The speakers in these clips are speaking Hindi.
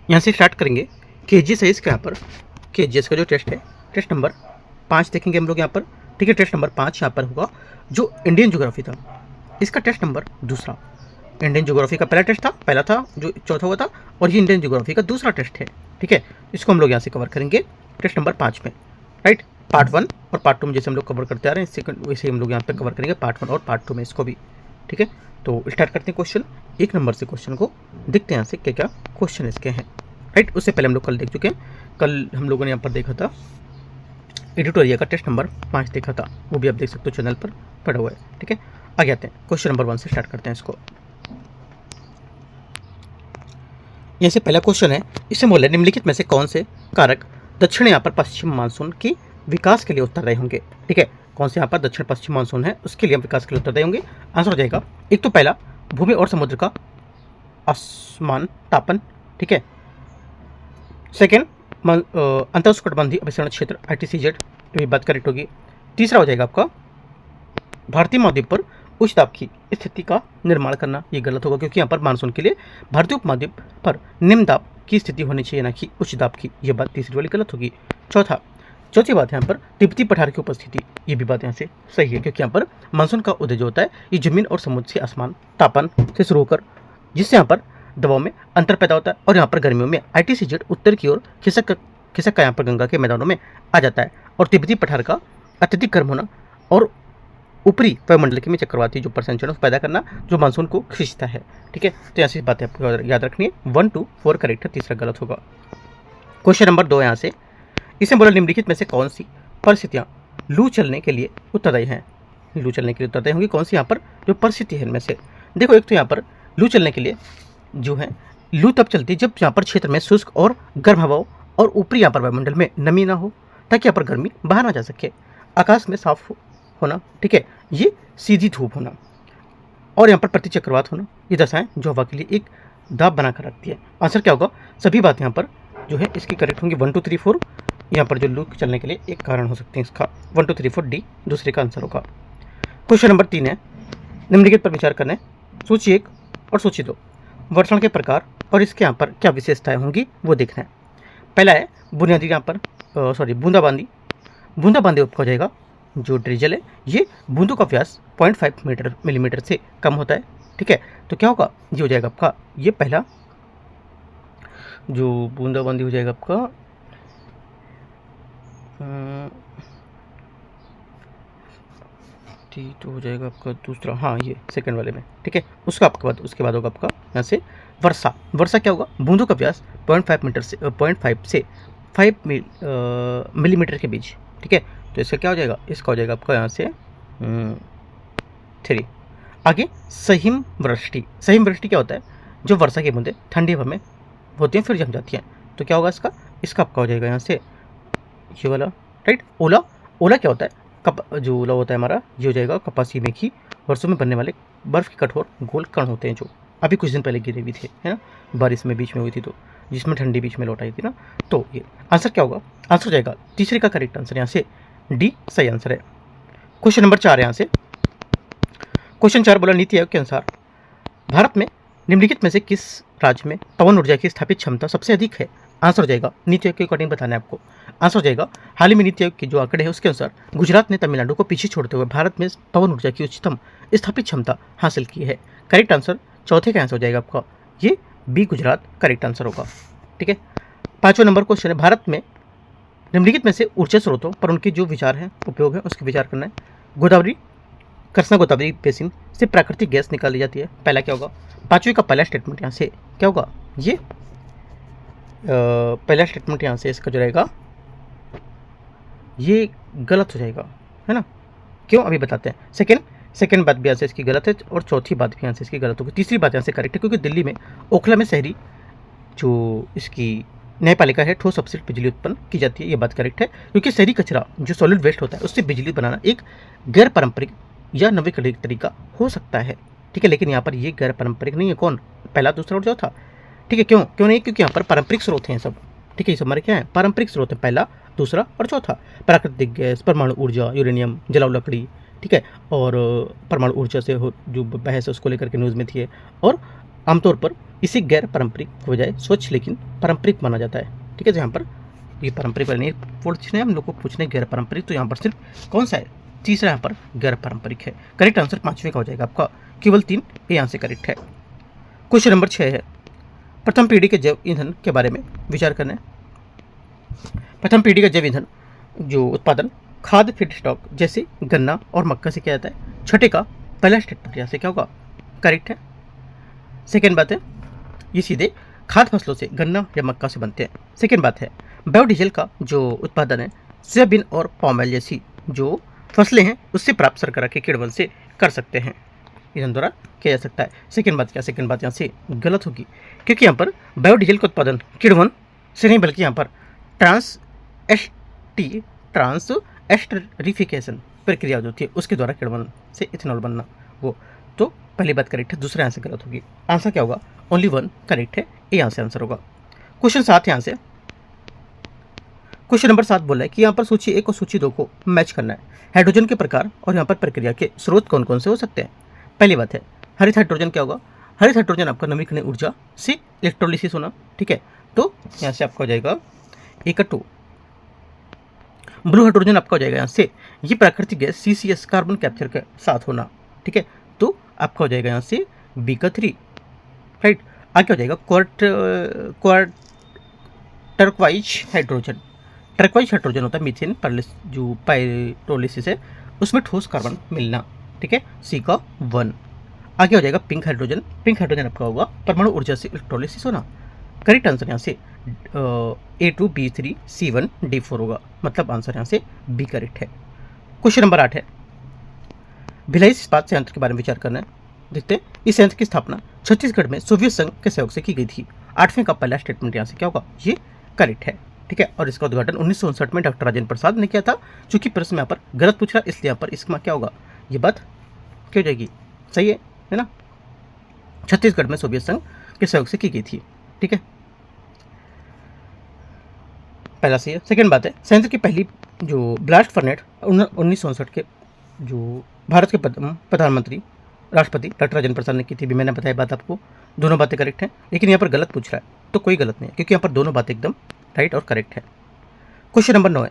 यहाँ से स्टार्ट करेंगे केजीएस है इसका। यहाँ पर केजीएस का जो टेस्ट है, टेस्ट नंबर 5 देखेंगे हम लोग यहाँ पर। ठीक है, टेस्ट नंबर 5 यहाँ पर होगा जो इंडियन ज्योग्राफी था, इसका टेस्ट नंबर दूसरा। इंडियन ज्योग्राफी का पहला था जो चौथा हुआ था, और ये इंडियन ज्योग्राफी का दूसरा टेस्ट है। ठीक है, इसको हम लोग यहाँ से कवर करेंगे टेस्ट नंबर 5 में। राइट, पार्ट 1 और पार्ट 2 में जैसे हम लोग कवर करते आ रहे हैं वैसे हम लोग यहाँ पे कवर करेंगे पार्ट 1 और पार्ट 2 में इसको भी। ठीक है, तो स्टार्ट करते हैं क्वेश्चन 1 नंबर से। क्वेश्चन को देखते हैं यहाँ से क्या क्या क्वेश्चन इसके हैं। राइट, उससे पहले हम लोग कल देख चुके हैं। कल हम लोगों ने यहाँ पर देखा था एडिटोरिया का टेस्ट नंबर 5 देखा था, वो भी आप देख सकते हो, चैनल पर पड़ा हुआ है। ठीक है, आगे आते हैं क्वेश्चन नंबर 1 से स्टार्ट करते हैं इसको। यहाँ से पहला क्वेश्चन है, इससे बोले निम्नलिखित में से कौन से कारक दक्षिण यहाँ पर पश्चिम मानसून की विकास के लिए उत्तरदायी होंगे। ठीक है, कौन से यहाँ पर दक्षिण पश्चिम मानसून है उसके लिए विकास के लिए उत्तरदायी होंगे। आंसर हो जाएगा एक तो पहला भूमि और समुद्र का आसमान तापन। ठीक है, सेकेंड अंतर्उष्णकटिबंधीय अभिसरण क्षेत्र ITCZ, ये बात करेक्ट होगी। तीसरा हो जाएगा आपका भारतीय महाद्वीप पर उच्च दाब की स्थिति का निर्माण करना, ये गलत होगा क्योंकि यहाँ पर मानसून के लिए भारतीय उपमहाद्वीप पर निम्न दाब की स्थिति होनी चाहिए ना कि उच्च दाब की, ये बात तीसरी वाली गलत होगी। चौथी बात यहाँ पर तिब्बती पठार की उपस्थिति, ये भी बात यहाँ से सही है क्योंकि यहाँ पर मानसून का उदय जो होता है ये जमीन और समुद्र से आसमान तापन से शुरू होकर, जिससे यहाँ पर दबाव में अंतर पैदा होता है, और यहाँ पर गर्मियों में ITCZ उत्तर की ओर खिसक का यहाँ पर गंगा के मैदानों में आ जाता है, और तिब्बती पठार का अत्यधिक गर्म होना और ऊपरी वायुमंडल में चक्रवाती जो प्रसंचरण पैदा करना जो मानसून को खींचता है। ठीक है, तो ऐसी बातें आपको याद रखनी है। 1 2 4 करेक्ट है, तीसरा गलत होगा। क्वेश्चन नंबर 2 यहाँ से, इसे बोला निम्नलिखित में से कौन सी परिस्थितियाँ लू चलने के लिए उत्तरदायी हैं। लू चलने के लिए उत्तरदायी होंगी कौन सी यहाँ पर जो परिस्थिति है इनमें से। देखो, एक तो यहाँ पर लू चलने के लिए जो है, लू तब चलती है जब यहाँ पर क्षेत्र में शुष्क और गर्म हवाओं और ऊपरी यहाँ पर वायुमंडल में नमी ना हो, ताकि यहाँ पर गर्मी बाहर ना जा सके। आकाश में साफ होना, ठीक है, ये सीधी धूप होना, और यहाँ पर प्रतिचक्रवात होना, ये दशाएं जो हवा के लिए एक दाब बनाकर रखती है। आंसर क्या होगा, सभी बात यहाँ पर जो है इसकी करेक्ट होंगी। 1 2 3 4 यहाँ पर जो लू चलने के लिए एक कारण हो सकते हैं इसका। 1 2 3 4 डी दूसरे का आंसर होगा। क्वेश्चन नंबर 3 है, निम्नलिखित पर विचार करना है। सूची 1 और सूची 2 वर्षण के प्रकार और इसके यहाँ पर क्या विशेषताएं होंगी वो देखना है। पहला है बुनियादी यहाँ पर बूंदाबांदी। बूंदाबांदी आपका हो जाएगा जो ड्रिजल है, ये बूंदों का व्यास 0.5 मिलीमीटर से कम होता है। ठीक है, तो क्या होगा, ये हो जाएगा आपका ये पहला जो बूंदाबांदी हो जाएगा आपका तो हो जाएगा आपका दूसरा, हाँ ये सेकंड वाले में। ठीक है, उसके बाद होगा आपका यहाँ से वर्षा। वर्षा क्या होगा, बूंदों का व्यास 0.5 से 5 मिलीमीटर के बीच। ठीक है, तो इसका क्या हो जाएगा, इसका हो जाएगा आपका यहाँ से 3। आगे सहिम वृष्टि। सहिम वृष्टि क्या होता है, जो वर्षा की बूंदें ठंडी हवा में होती हैं फिर जम जाती हैं, तो क्या होगा इसका आपका हो जाएगा यहाँ से ये वाला। राइट, ओला। ओला क्या होता है, जो ओला होता है हमारा, ये हो जाएगा कपासी मेघ की वर्षों में बनने वाले बर्फ के कठोर गोल कण होते हैं जो अभी कुछ दिन पहले गिरे भी थे, है ना, बारिश में बीच में हुई थी तो, जिसमें ठंडी बीच में लौट आई थी ना। तो ये आंसर क्या होगा, आंसर हो जाएगा तीसरे का करेक्ट आंसर यहाँ से डी सही आंसर है। क्वेश्चन नंबर 4 यहाँ से, क्वेश्चन 4 बोला नीति आयोग के अनुसार भारत में निम्नलिखित में से किस राज्य में पवन ऊर्जा की स्थापित क्षमता सबसे अधिक है। आंसर हो जाएगा नीति आयोग के अकॉर्डिंग बताना है आपको। आंसर हो जाएगा हाल ही में नीति आयोग के जो आंकड़े हैं उसके अनुसार गुजरात ने तमिलनाडु को पीछे छोड़ते हुए भारत में पवन ऊर्जा की उच्चतम स्थापित क्षमता हासिल की है। करेक्ट आंसर चौथे का आंसर हो जाएगा आपका ये बी गुजरात करेक्ट आंसर होगा। ठीक है, 5वां नंबर क्वेश्चन है, भारत में निम्नलिखित में से ऊर्जा स्रोतों पर उनके जो विचार है उपयोग है उसके विचार करना है। गोदावरी कृष्णा गोदावरी बेसिन से प्राकृतिक गैस निकाली जाती है, पहला क्या होगा। 5वें का पहला स्टेटमेंट यहाँ से क्या होगा, ये पहला स्टेटमेंट यहाँ से इसका जो रहेगा ये गलत हो जाएगा, है ना, क्यों अभी बताते हैं। सेकंड बात भी यहाँ से इसकी गलत है, और चौथी बात भी यहाँ से इसकी गलत होगी। तीसरी बात यहाँ से करेक्ट है क्योंकि दिल्ली में ओखला में शहरी जो इसकी न्यायपालिका है ठोस अपशिष्ट बिजली उत्पन्न की जाती है, ये बात करेक्ट है क्योंकि शहरी कचरा जो सॉलिड वेस्ट होता है उससे बिजली बनाना एक गैर पारंपरिक या नवीकरणीय तरीका हो सकता है। ठीक है, लेकिन यहाँ पर ये गैर पारंपरिक नहीं है। कौन, पहला दूसरा और चौथा। ठीक है, क्यों नहीं, क्योंकि यहाँ पर पारंपरिक स्रोत हैं सब। ठीक है, ये सब हमारे क्या है, पारंपरिक स्रोत है, पहला दूसरा और चौथा। प्राकृतिक गैस, परमाणु ऊर्जा, यूरेनियम, जलाऊ लकड़ी, ठीक है, और परमाणु ऊर्जा से जो बहस है उसको लेकर के न्यूज़ में थी, और आमतौर पर इसे गैर पारंपरिक के बजाय स्वच्छ लेकिन पारंपरिक माना जाता है। ठीक है, तो यहाँ पर ये पारंपरिक नहीं पूछने हम लोग को पूछने गैर पारंपरिक, तो यहाँ पर सिर्फ कौन सा है, तीसरा यहाँ पर गैर पारंपरिक है। करेक्ट आंसर पांचवें का हो जाएगा आपका, केवल 3 ये यहाँ से करेक्ट है। क्वेश्चन नंबर 6 है, प्रथम पीढ़ी के जैव ईंधन के बारे में विचार करना है। प्रथम पीढ़ी का जैव ईंधन जो उत्पादन खाद्य फीड स्टॉक जैसे गन्ना और मक्का से किया जाता है। छठे का पहला स्टेटमेंट यहाँ से क्या होगा, करेक्ट है। सेकेंड बात है, ये सीधे खाद्य फसलों से गन्ना या मक्का से बनते हैं। सेकेंड बात है, बायोडीजल का जो उत्पादन है सोयाबीन और पाम ऑयल जैसी जो फसलें हैं उससे प्राप्त शर्करा के किण्वन से कर सकते हैं, ईंधन द्वारा किया जा सकता है। सेकेंड बात क्या, सेकेंड बात यहाँ से गलत होगी, क्योंकि यहाँ पर बायोडीजल का उत्पादन किण्वन से नहीं बल्कि यहाँ पर ट्रांस एस्टरिफिकेशन प्रक्रिया जो थी उसके द्वारा किण्वन से इथेनॉल बनना, वो तो पहली बात करेक्ट है, दूसरा आंसर गलत होगी। आंसर क्या होगा, ओनली 1 करेक्ट है, ये यहाँ से आंसर होगा। क्वेश्चन 7 यहाँ से, क्वेश्चन नंबर 7 बोला है कि यहाँ पर सूची 1 और सूची 2 को मैच करना है। हाइड्रोजन के प्रकार और यहाँ पर प्रक्रिया के स्रोत कौन कौन से हो सकते हैं। पहली बात है, हरित हाइड्रोजन क्या होगा, हरित हाइड्रोजन आपका नवीकरणीय ऊर्जा से इलेक्ट्रोलिसिस होना। ठीक है, तो यहाँ से आपका हो जाएगा 1 और 2। ब्लू हाइड्रोजन आपका हो जाएगा यहाँ से, ये प्राकृतिक गैस CCS कार्बन कैप्चर के साथ होना। ठीक है, तो आपका हो जाएगा यहाँ से B का 3, राइट। आगे हो जाएगा टर्क्वाइज हाइड्रोजन। टर्क्वाइज हाइड्रोजन होता है मीथेन जो पाइरोलिसिस है उसमें ठोस कार्बन मिलना। ठीक है, C का 1। आगे हो जाएगा पिंक हाइड्रोजन। पिंक हाइड्रोजन आपका होगा परमाणु ऊर्जा से इलेक्ट्रोलिसिस होना। करेक्ट आंसर यहाँ से A2B3C1D4 होगा, मतलब आंसर यहाँ से B करेक्ट है। क्वेश्चन नंबर 8 है, भिलाई इस्पात संयंत्र के बारे में विचार करना है। देखते हैं, इस संयंत्र की स्थापना छत्तीसगढ़ में सोवियत संघ के सहयोग से की गई थी। 8वें का पहला स्टेटमेंट यहाँ से क्या होगा, ये करेक्ट है। ठीक है, और इसका उद्घाटन 1959 में डॉक्टर राजेंद्र प्रसाद ने किया था। चूंकि प्रश्न यहाँ पर गलत पूछ रहा है इसलिए यहाँ पर इसका क्या होगा, ये बात क्या हो जाएगी, सही है ना। छत्तीसगढ़ में सोवियत संघ के सहयोग से की गई थी। ठीक है, पहला सही है। सेकेंड बात है, संयंत्र की पहली जो ब्लास्ट फर्नेट 1959 के जो भारत के प्रधानमंत्री राष्ट्रपति डॉक्टर राजेंद्र प्रसाद ने की थी, भी मैंने बताया बात आपको। दोनों बातें करेक्ट हैं, लेकिन यहाँ पर गलत पूछ रहा है तो कोई गलत नहीं है, क्योंकि यहाँ पर दोनों बातें एकदम राइट और करेक्ट है। क्वेश्चन नंबर 9 है,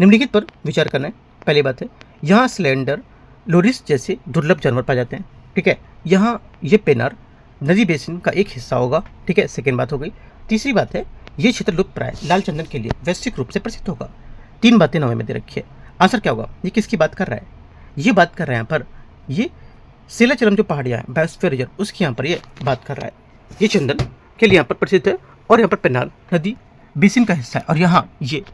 निम्नलिखित पर विचार करना है। पहली बात है, यहाँ स्लेंडर लोरिस जैसे दुर्लभ जानवर पाए जाते हैं। ठीक है, यहाँ ये पेनार नदी बेसिन का एक हिस्सा होगा। ठीक है, सेकेंड बात हो गई। तीसरी बात है, ये क्षेत्र लुप्त प्राय लाल चंदन के लिए वैश्विक रूप से प्रसिद्ध होगा। 3 बातें 9 में दे रखी है। आंसर क्या होगा, ये किसकी बात कर रहा है, ये बात कर रहे हैं यहाँ पर ये सिलाचरम जो पहाड़ियाँ हैं बायोस्फीयर रिजर्व, उसकी यहाँ पर ये बात कर रहा है। ये चंदन के लिए यहाँ पर प्रसिद्ध है और यहाँ पर पेनार नदी बेसिन का हिस्सा है, और यहाँ ये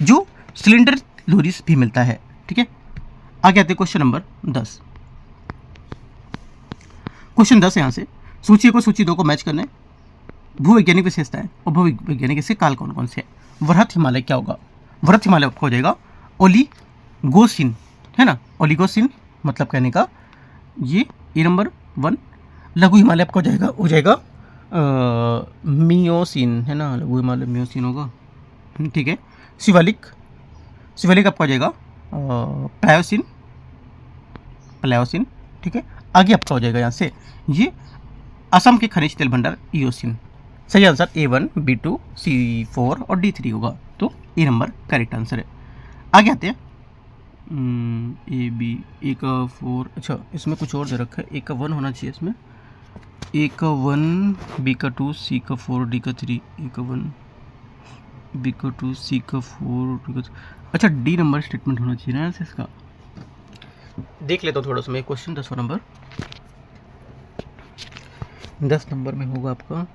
जो सिलेंडर लोरिस भी मिलता है। ठीक है, आगे आते हैं क्वेश्चन नंबर 10। क्वेश्चन 10 यहाँ से, सूची को सूची 2 को मैच करना है। भूवैज्ञानिक विशेषताएं और भूवैज्ञानिक इसके काल कौन कौन से हैं। वृहत हिमालय क्या होगा, वृहत हिमालय आपको हो जाएगा ओलिगोसिन, है ना। ओलिगोसिन मतलब कहने का ये ए नंबर 1। लघु हिमालय आपका हो जाएगा मियोसिन, है ना, लघु हिमालय मियोसिन होगा। ठीक है, शिवालिक आपका हो जाएगा प्लायोसिन। ठीक है, आगे आपका हो जाएगा यहाँ से ये असम के खनिज तेल भंडार इयोसिन। सही आंसर A1 B2 C4 और D3 होगा, तो ए नंबर करेक्ट आंसर है। आगे आते हैं A B A का 4, अच्छा इसमें कुछ और दे रखा है, A का 1 होना चाहिए इसमें, A का 1 B का 2 C का 4 D का 3, A का 1 B का 2 C का 4 D का 3, अच्छा D नंबर स्टेटमेंट होना चाहिए ना इसका। देख लेता हूँ थोड़ा सा मैं क्वेश्चन 10 नंबर 10 नंबर में होगा आपका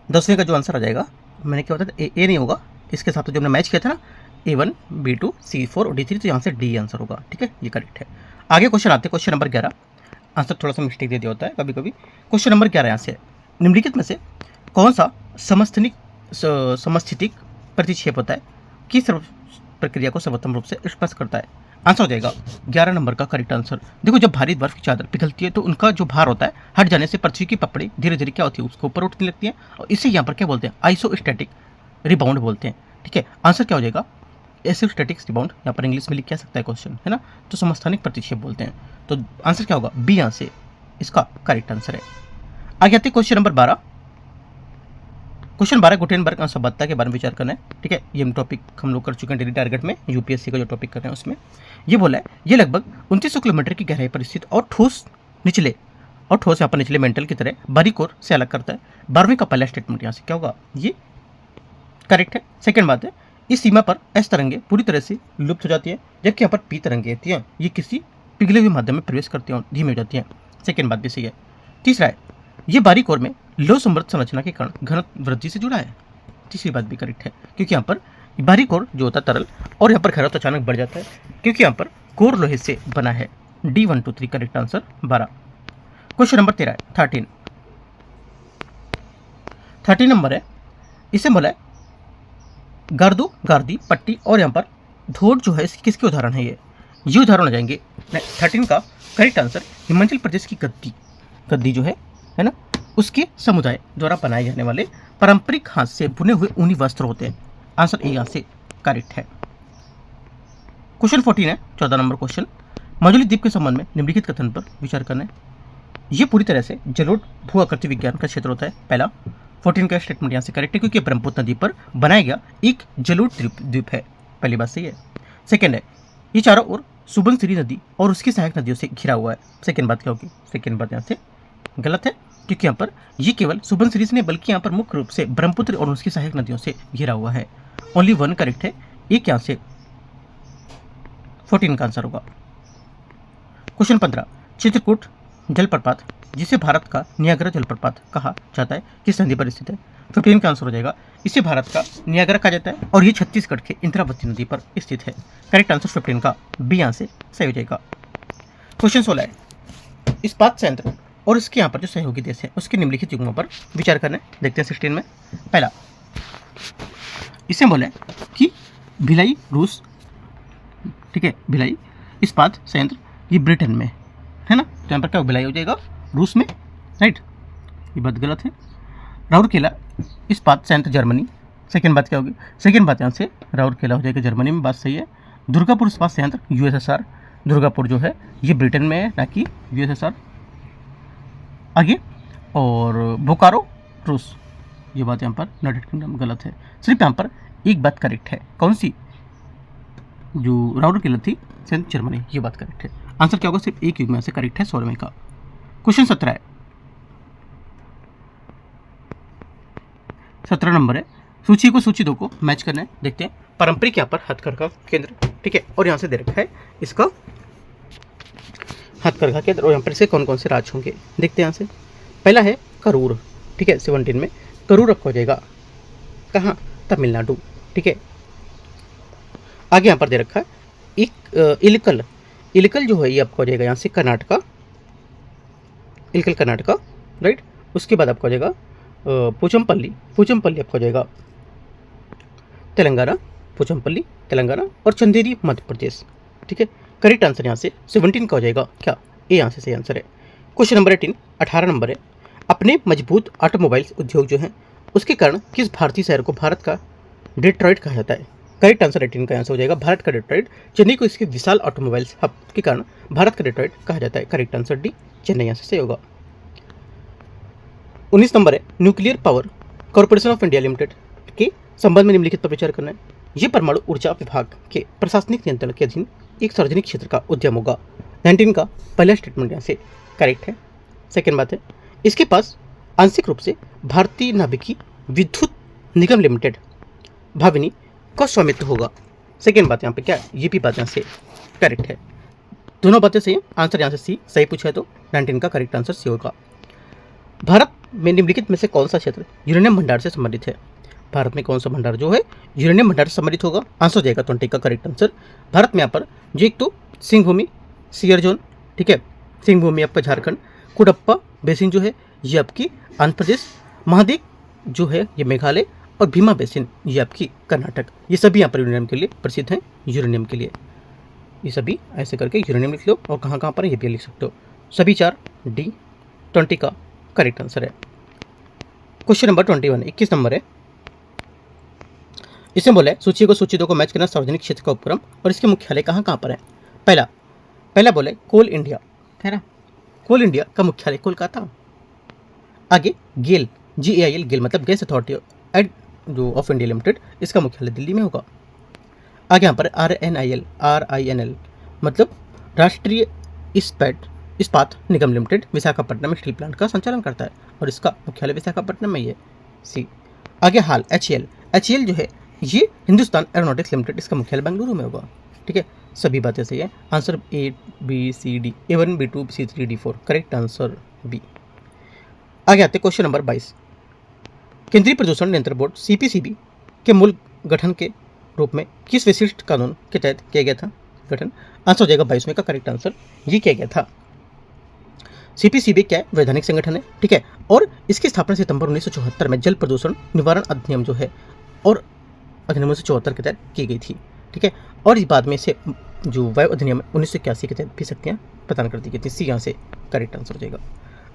10वें का जो आंसर आ जाएगा, मैंने क्या बताया ए नहीं होगा, इसके साथ जो हमने मैच किया था ना A1 B2 C4 और D3, तो यहाँ से डी आंसर होगा। ठीक है, ये करेक्ट है। आगे क्वेश्चन आते हैं क्वेश्चन नंबर 11। आंसर थोड़ा सा मिस्टेक दे दिया होता है कभी कभी। क्वेश्चन नंबर 11 यहाँ से, निम्नलिखित में से कौन सा समस्थितिक प्रतिक्षेप होता है कि प्रक्रिया को सर्वोत्तम रूप से स्पष्ट करता है। आंसर हो जाएगा 11 नंबर का करेक्ट आंसर। देखो, जब भारी बर्फ की चादर पिघलती है तो उनका जो भार होता है हट जाने से पृथ्वी की पपड़ी धीरे धीरे क्या होती है, उसको ऊपर उठने लगती है, और इसे यहाँ पर क्या बोलते हैं, आइसोस्टैटिक रिबाउंड बोलते हैं। ठीक है, आंसर क्या हो जाएगा एसियोस्टैटिक्स रिबाउंड, यहाँ पर इंग्लिश में लिख क्या सकता है क्वेश्चन, है ना, तो समस्थानिक प्रतिक्षेप बोलते हैं। तो आंसर क्या होगा, बी यहाँ से इसका करेक्ट आंसर है। आगे आते हैं क्वेश्चन नंबर 12। क्वेश्चन 12 गुटेनबर्ग असंबद्धता के बारे में विचार करना है, ठीक है। ये टॉपिक हम लोग कर चुके हैं डेली टारगेट में, यूपीएससी का जो टॉपिक कर रहे हैं उसमें ये बोला है, ये लगभग 2900 किलोमीटर की गहराई पर स्थित और ठोस यहाँ पर निचले मेंटल की तरह बारीक और से अलग करता है। 12वीं का पहला स्टेटमेंट यहाँ से क्या होगा, ये करेक्ट है। सेकंड बात है, इस सीमा पर एस तरंगे पूरी तरह से लुप्त हो जाती है, जबकि यहाँ पर पी तरंगे होती हैं, ये किसी पिघले हुए माध्यम में प्रवेश करती हैं, धीमी हो जाती हैं। सेकंड बात भी सही है। तीसरा है, ये बारीक और में लो समृद्ध संरचना के कारण घनत्व वृद्धि से जुड़ा है। तीसरी बात भी करेक्ट है, क्योंकि यहाँ पर बारीक और जो होता है तरल और यहाँ पर घनत्व अचानक बढ़ जाता है, क्योंकि यहाँ पर कोर लोहे से बना है। D 1 2 3 correct answer 12। Question number 13 है 13 नंबर है, इसे बोला है गार्दो गार्दी पट्टी और यहाँ पर धोड़ जो है इसकी किसके उदाहरण है, ये उदाहरण हो जाएंगे। 13 का करेक्ट आंसर हिमाचल प्रदेश की गद्दी जो है ना, उसके समुदाय द्वारा बनाए जाने वाले पारंपरिक हाथ से बुने हुए ऊनी वस्त्र होते हैं। आंसर ए यहाँ से करेक्ट है। क्वेश्चन 14 है 14 नंबर क्वेश्चन, माजुली द्वीप के संबंध में निम्नलिखित कथन पर विचार करना है। ये पूरी तरह से जलोढ़ भू आकृति विज्ञान का क्षेत्र होता है। पहला 14 का स्टेटमेंट यहाँ से करेक्ट है, क्योंकि ब्रह्मपुत्र नदी पर बनाया गया एक जलोढ़ द्वीप है, पहली बात सही है। सेकंड है, ये चारों ओर सुबनसिरी नदी और उसकी सहायक नदियों से घिरा हुआ है। सेकंड बात क्या होगी, सेकंड बात यहाँ से गलत है, क्योंकि यहाँ पर ये केवल सुबनसिरी से नहीं बल्कि यहाँ पर मुख्य रूप से ब्रह्मपुत्र और उसकी सहायक नदियों से घिरा हुआ है। ओनली 1 करेक्ट है, एक यहाँ से 14 का आंसर होगा। क्वेश्चन 15, चित्रकूट जलप्रपात जिसे भारत का नियाग्रा जलप्रपात कहा जाता है किस नदी पर स्थित है। 15 का आंसर हो जाएगा, इसे भारत का नियाग्रा कहा जाता है और ये छत्तीसगढ़ के इंद्रावती नदी पर स्थित है। करेक्ट आंसर 15 का बी यहाँ से सही हो जाएगा। क्वेश्चन 16 है, इस्पात संयंत्र और इसके यहाँ पर जो सहयोगी देश है उसके निम्नलिखित युग्मों पर विचार करना है। देखते हैं 16 में। पहला इसे बोले कि भिलाई रूस, ठीक है, भिलाई इस्पात संयंत्र ये ब्रिटेन में है ना, तो यहाँ पर क्या भिलाई हो जाएगा रूस में, राइट, ये बात गलत है। राउरकेला इस्पात संयंत्र जर्मनी, सेकंड बात क्या होगी, सेकंड बात यहाँ से राउरकेला हो जाएगा जर्मनी में, बात सही है। दुर्गापुर इस्पात संयंत्र यूएसएसआर, दुर्गापुर जो है ये ब्रिटेन में है ना कि यूएसएसआर। आगे और बोकारो रूस, ये बात यहाँ पर यूनाइटेड किंगडम गलत है। सिर्फ यहाँ पर एक बात करेक्ट है, कौन सी, जो राउरकेला थी संयंत्र जर्मनी, ये बात करेक्ट है। आंसर क्या होगा, सिर्फ एक युग्म से करेक्ट है 16वें का। क्वेश्चन 17 है, 17 नंबर है, सूची को सूची 2 को मैच करना है। देखते हैं, पारंपरिक यहाँ पर हथकरघा केंद्र, ठीक है, और यहाँ से दे रखा है इसका हथकरघा केंद्र और यहाँ पर से कौन कौन से राज्य होंगे। देखते हैं यहाँ से, पहला है करूर, ठीक है, 17 में करूर रखा हो जाएगा कहाँ, तमिलनाडु, ठीक है। आगे यहाँ पर दे रखा है एक इलकल, इलकल जो है ये आपका हो जाएगा यहाँ से कर्नाटका, इलकल कर्नाटका, राइट। उसके बाद आपका हो जाएगा पोचमपल्ली, पोचमपल्ली आपका हो जाएगा तेलंगाना, पोचमपल्ली तेलंगाना, और चंदेरी मध्य प्रदेश, ठीक है। करेक्ट आंसर यहाँ से 17 का हो जाएगा क्या, ये यहाँ से सही आंसर है। क्वेश्चन नंबर 18 नंबर है, अपने मजबूत ऑटोमोबाइल्स उद्योग जो है उसके कारण किस भारतीय शहर को भारत का डेट्रॉइट कहा जाता है। करेक्ट आंसर 18 का आंसर हो जाएगा भारत का डेट्रॉइट। चेन्नई को इसके विशाल ऑटोमोबाइल्स हब के कारण भारत का डेट्रॉइट कहा जाता है। करेक्ट आंसर डी, चेन्नई यहाँ से सही होगा। 19 नंबर है, nuclear power corporation of India limited के संबंध में निम्नलिखित पर विचार करना है। ये परमाणु ऊर्जा विभाग के प्रशासनिक नियंत्रण के अधीन एक सार्वजनिक क्षेत्र का उद्यम होगा। 19 का पहला स्टेटमेंट यहाँ से करेक्ट है। सेकेंड बात है, इसके पास आंशिक रूप से भारतीय नाभिकीय विद्युत निगम लिमिटेड भाविनी का स्वामित्व होगा। सेकेंड बात यहाँ पे क्या है, ये भी बात यहाँ से करेक्ट है। दोनों बातें सही है, आंसर यहाँ से सी सही पूछा है तो 19 का करेक्ट आंसर सी होगा। भारत में निम्नलिखित में से कौन सा क्षेत्र यूरेनियम भंडार से संबंधित है। भारत में कौन सा भंडार जो है यूरेनियम भंडार से संबंधित होगा। आंसर हो जाएगा 20 का करेक्ट आंसर। भारत में यहाँ पर जो एक तो सिंहभूमि सियर जोन, ठीक है, सिंहभूमि आपका झारखंड, कुडप्पा बेसिन जो है ये आपकी आंध्र प्रदेश, महादेव जो है ये मेघालय, और भीमा बेसिन ये आपकी कर्नाटक, ये सभी यहाँ पर यूरेनियम के लिए प्रसिद्ध हैं। यूरेनियम के लिए ये सभी ऐसे करके यूरेनियम लिख लो और कहाँ कहाँ पर ये भी लिख सकते हो। सभी 4 डी 20 का करेक्ट आंसर है। क्वेश्चन नंबर 21 21 नंबर है, इसमें बोले सूची को सूची 2 को मैच करना सार्वजनिक क्षेत्र का उपक्रम और इसके मुख्यालय कहाँ कहाँ पर है। पहला पहला बोले कोल इंडिया है ना, कोल इंडिया का मुख्यालय कोलकाता। आगे गेल GAIL गेल मतलब गैस अथॉरिटी जो ऑफ इंडिया लिमिटेड, इसका मुख्यालय दिल्ली में होगा। आगे यहाँ पर RINL मतलब राष्ट्रीय इस्पात निगम लिमिटेड विशाखापट्टनम में स्टील प्लांट का संचालन करता है और इसका मुख्यालय विशाखापट्टनम में ही है। सी आगे हाल HAL जो है ये हिंदुस्तान एरोनॉटिक्स लिमिटेड, इसका मुख्यालय बेंगलुरु में होगा। ठीक है, सभी बातें सही है। Answer A B C D A1 B2 C3 D4 correct answer b. आगे आते क्वेश्चन नंबर 22। केंद्रीय प्रदूषण नियंत्रण बोर्ड CPCB के मूल गठन के रूप में किस विशिष्ट कानून के तहत किया गया था गठन। आंसर हो जाएगा 22वें का करेक्ट आंसर, ये किया गया था। CPCB क्या है, वैधानिक संगठन है। ठीक है, और इसकी स्थापना सितंबर 1974 में जल प्रदूषण निवारण अधिनियम जो है और अधिनियम 1974 के तहत की गई थी। ठीक है, और इस बाद में से जो वायु अधिनियम 1981 के तहत भी शक्तियाँ प्रदान कर दी गई थी। सी यहाँ से करेक्ट आंसर हो जाएगा।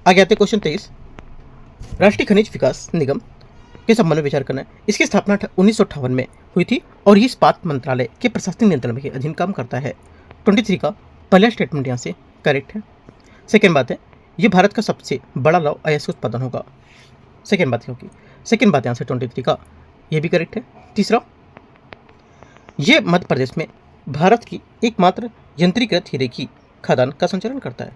आगे आते क्वेश्चन 23। राष्ट्रीय खनिज विकास निगम के संबंध में विचार करना है। इसकी स्थापना 1958 में हुई थी और ये इस्पात मंत्रालय के प्रशासनिक नियंत्रण के अधीन काम करता है। 23 का पहला स्टेटमेंट यहाँ से करेक्ट है। सेकेंड बात है, ये भारत का सबसे बड़ा लौह अयस्क उत्पादन होगा। सेकेंड बात यहाँ से 23 का ये भी करेक्ट है। तीसरा, ये मध्य प्रदेश में भारत की एकमात्र यंत्रीकृत हीरे की खदान का संचालन करता है।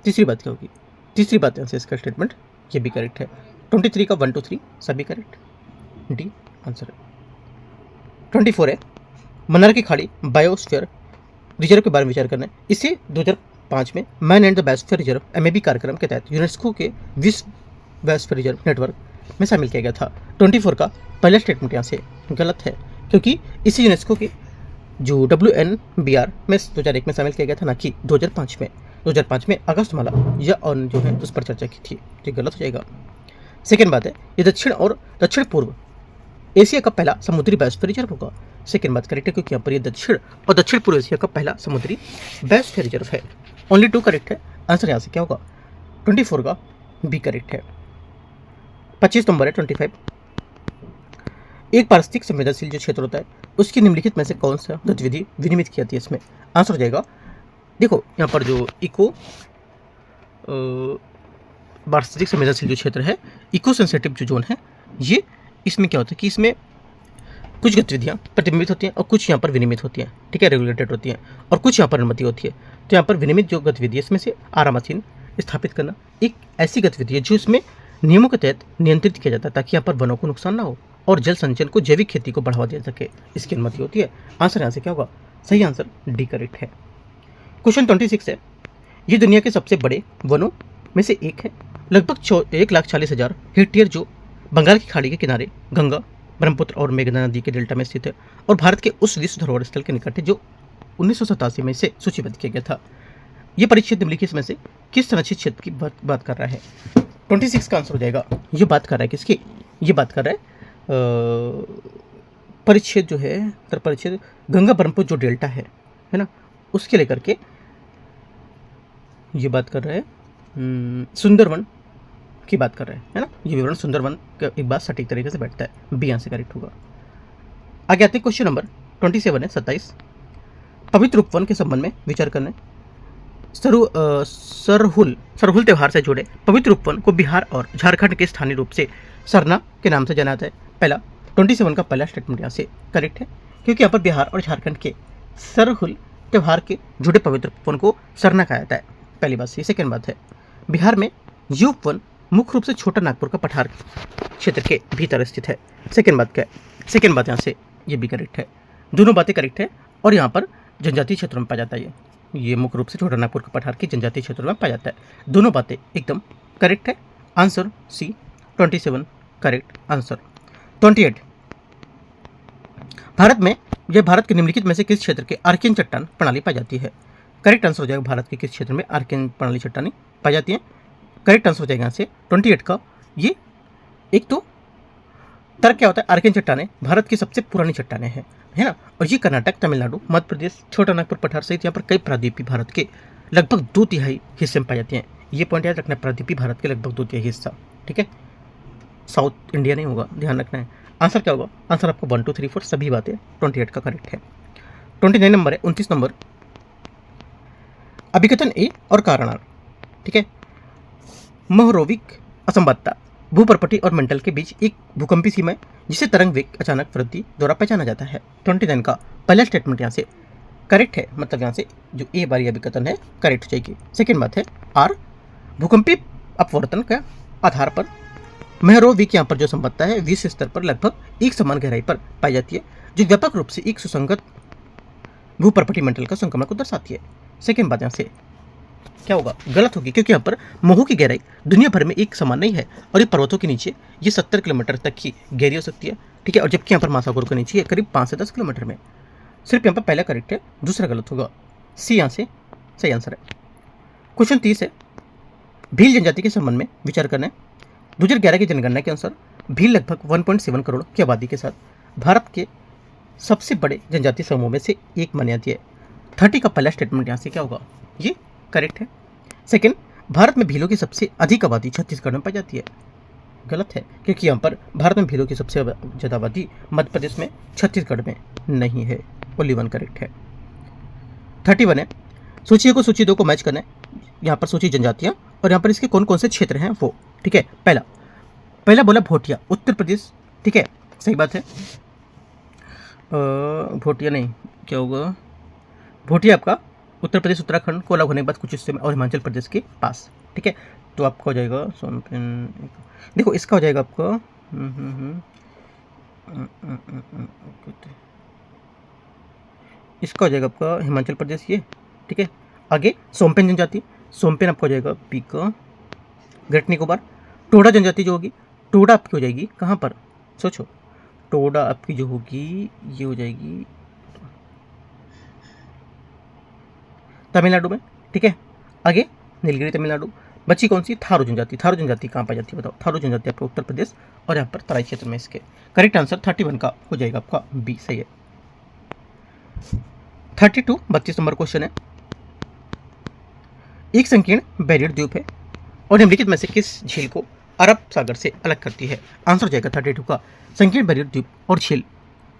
तीसरी बात क्या होगी, तीसरी बात यहाँ से इसका स्टेटमेंट ये भी करेक्ट है। 23 का 1 2 3 सभी करेक्ट, डी आंसर है। 24 है, मन्नार की खाड़ी बायोस्फीयर रिजर्व के बारे में विचार करना है। इसे 2005 में man and the biosphere reserve MAB कार्यक्रम के तहत यूनेस्को के विश्व बायोस्फीयर रिजर्व नेटवर्क में शामिल किया गया था। 24 का पहला स्टेटमेंट यहाँ से गलत है, क्योंकि इसे यूनेस्को के जो WNBR में 2001 में शामिल किया गया था, ना कि 2005 में। 2005 में अगस्त माला या और जो है उस पर चर्चा की थी, ये गलत हो जाएगा। सेकेंड बात है, ये दक्षिण और दक्षिण पूर्व एशिया का पहला समुद्री बायोस्फीयर रिजर्व होगा। सेकेंड बात करेक्ट है, क्योंकि यहाँ पर ये दक्षिण और दक्षिण पूर्व एशिया का पहला समुद्री बायोस्फीयर रिजर्व है। ओनली 2 करेक्ट है। आंसर यहाँ से क्या होगा, 24 का बी करेक्ट है। 25 नंबर है 25। एक पारिस्थितिक संवेदनशील जो क्षेत्र होता है उसकी निम्नलिखित में से कौन सा गतिविधि विनियमित की जाती है इसमें। आंसर हो जाएगा, देखो यहाँ पर जो पारिस्थितिक संवेदनशील जो क्षेत्र है, इको सेंसिटिव जो जोन है, ये इसमें क्या होता है कि इसमें कुछ गतिविधियाँ प्रतिबिंबित होती हैं और कुछ यहाँ पर विनियमित होती हैं। ठीक है, रेगुलेटेड होती हैं और कुछ यहाँ पर अनुमति होती है। तो यहाँ पर विनियमित जो गतिविधि है इसमें से आरा मशीन स्थापित करना एक ऐसी गतिविधि है जो इसमें नियमों के तहत नियंत्रित किया जाता है, ताकि यहाँ पर वनों को नुकसान ना हो और जल संचयन को, जैविक खेती को बढ़ावा दिया सके, इसकी अनुमति होती है। आंसर यहाँ से क्या होगा, सही आंसर डी करेक्ट है। क्वेश्चन 26 है, ये दुनिया के सबसे बड़े वनों में से एक है। लगभग 1,40,000 हेक्टेयर जो बंगाल की खाड़ी के किनारे गंगा, ब्रह्मपुत्र और मेघना नदी के डेल्टा में स्थित है और भारत के उस विश्व धरोहर स्थल के निकट है जो 1987 में से सूचीबद्ध किया गया था। ये परिच्छेद निम्नलिखित में से किस संरक्षित क्षेत्र की बात कर रहा है। 26 का आंसर हो जाएगा, ये बात कर रहा है किसकी, ये बात कर रहा है परिच्छेद जो है परिच्छेद गंगा ब्रह्मपुत्र जो डेल्टा है ना, उसके लेकर के ये बात कर रहा है सुंदरवन की बात कर रहे हैं, है ना। ये विवरण सुंदरवन का एक बात सटीक तरीके से बैठता है, बी आंसर करेक्ट होगा। आगे आते क्वेश्चन नंबर 27 है 27। पवित्र उपवन के संबंध में विचार करने। सरहुल त्यौहार से जुड़े पवित्र उपवन को बिहार और झारखंड के स्थानीय रूप से सरना के नाम से जाना जाता है। पहला 27 का पहला स्टेटमेंट यहाँ से करेक्ट है, क्योंकि यहाँ पर बिहार और झारखंड के सरहुल त्यौहार के जुड़े पवित्र उपवन को सरना कहा जाता है, पहली बात। सेकेंड बात है, बिहार में ये उपवन मुख्य रूप से छोटा नागपुर का पठार क्षेत्र के भीतर स्थित है। सेकेंड बात क्या है, सेकेंड बात यहाँ से ये भी करेक्ट है, दोनों बातें करेक्ट है। और यहाँ पर जनजातीय क्षेत्रों में पाया जाता है, ये मुख्य रूप से छोटा नागपुर का पठार की जनजातीय क्षेत्रों में पाया जाता है। दोनों बातें एकदम करेक्ट है। Answer c 27 correct answer. 28 Bharat में यह भारत के निम्नलिखित में से किस क्षेत्र के आर्कियन चट्टान प्रणाली पाई जाती है। करेक्ट आंसर हो जाएगा, भारत के किस क्षेत्र में आर्कियन प्रणाली चट्टानें पाई जाती हैं। करेक्ट आंसर हो जाएगा यहाँ से 28 का। ये एक तो तर्क क्या होता है, आर्कियन चट्टानें भारत की सबसे पुरानी चट्टानें हैं, है ना। और ये कर्नाटक, तमिलनाडु, मध्य प्रदेश, छोटा नागपुर पठार सहित यहाँ पर कई प्रायद्वीपीय भारत के लगभग 2/3 हिस्से में पाई जाती हैं। ये पॉइंट याद रखना, प्रायद्वीपीय भारत के लगभग 2/3 हिस्सा, ठीक है, साउथ इंडिया नहीं होगा, ध्यान रखना है। आंसर क्या होगा? आंसर आपको 1 2 3 4 सभी बातें 28 का करेक्ट है। 29 नंबर है, 29 नंबर, अभिकथन ए और कारण आर। ठीक है, मोहरोविक असंबद्धता भूपर्पटी और मंडल के बीच एक भूकंपी सीमा है जिसे तरंग वेग अचानक वृद्धि द्वारा पहचाना जाता है। 29 का पहला स्टेटमेंट यहाँ से करेक्ट है, मतलब यहाँ से जो ए बारी अभिकथन है करेक्ट हो जाएगी। सेकेंड बात है आर, भूकंपी अपवर्तन के आधार पर मोहरोविक यहाँ पर जो संबद्धता है 20 स्तर पर लगभग एक समान गहराई पर पाई जाती है, जो व्यापक रूप से एक सुसंगत भूपर्पटी मंडल का संक्रमण को दर्शाती है। सेकेंड बात यहाँ से क्या होगा? गलत होगी, क्योंकि यहाँ पर मोहू की गहराई दुनिया भर में एक समान नहीं है और ये पर्वतों के नीचे ये 70 किलोमीटर तक की गहरी हो सकती है। ठीक है, और जबकि यहाँ पर महासागर के नीचे करीब 5 से 10 किलोमीटर में। सिर्फ यहाँ पर पहला करेक्ट है, दूसरा गलत होगा। सी यहाँ से सही आंसर है। क्वेश्चन 30 है, भील जनजाति के संबंध में विचार करना है। 2011 की जनगणना के अनुसार भील लगभग 1.7 करोड़ की आबादी के साथ भारत के सबसे बड़े जनजाति समूह में से एक मानी जाती है। 30 का पहला स्टेटमेंट यहाँ से क्या होगा? ये करेक्ट है। सेकंड, भारत में भीलों की सबसे अधिक आबादी छत्तीसगढ़ में पाई जाती है। गलत है, क्योंकि यहाँ पर भारत में भीलों की सबसे ज़्यादा आबादी मध्य प्रदेश में, छत्तीसगढ़ में नहीं है। ओनली वन करेक्ट है। 31 है, सूची को सूची 2 को मैच करना है। यहाँ पर सूची जनजातियाँ और यहाँ पर इसके कौन कौन से क्षेत्र हैं वो। ठीक है, पहला बोला भोटिया, उत्तर प्रदेश। ठीक है, सही बात है। भोटिया नहीं, क्या होगा? भोटिया आपका उत्तर प्रदेश, उत्तराखंड को अलग होने के बाद कुछ हिस्से में और हिमाचल प्रदेश के पास। ठीक है, तो आपका हो जाएगा सोनपेन। देखो इसका हो जाएगा आपका इसका हो जाएगा आपका हिमाचल प्रदेश ये। ठीक है, आगे सोमपेन जनजाति, सोमपेन आपका हो जाएगा पी का ग्रेट निकोबार। टोडा जनजाति जो होगी, टोडा आपकी हो जाएगी कहाँ पर? सोचो, टोडा आपकी जो होगी ये हो जाएगी तमिलनाडु में। ठीक है, आगे नीलगिरी तमिलनाडु। बची कौन सी? थारू जनजाति। थारू जनजाति कहाँ पाई जाती है बताओ? थारू जनजाति आपका उत्तर प्रदेश और यहाँ पर तराई क्षेत्र में। इसके करेक्ट आंसर 31 का हो जाएगा आपका बी, सही है। 32 32 नंबर क्वेश्चन है, एक संकीर्ण बैरियर द्वीप है और निम्नलिखित में से किस झील को अरब सागर से अलग करती है? आंसर हो जाएगा 32 का संकीर्ण बैरियर द्वीप और झील।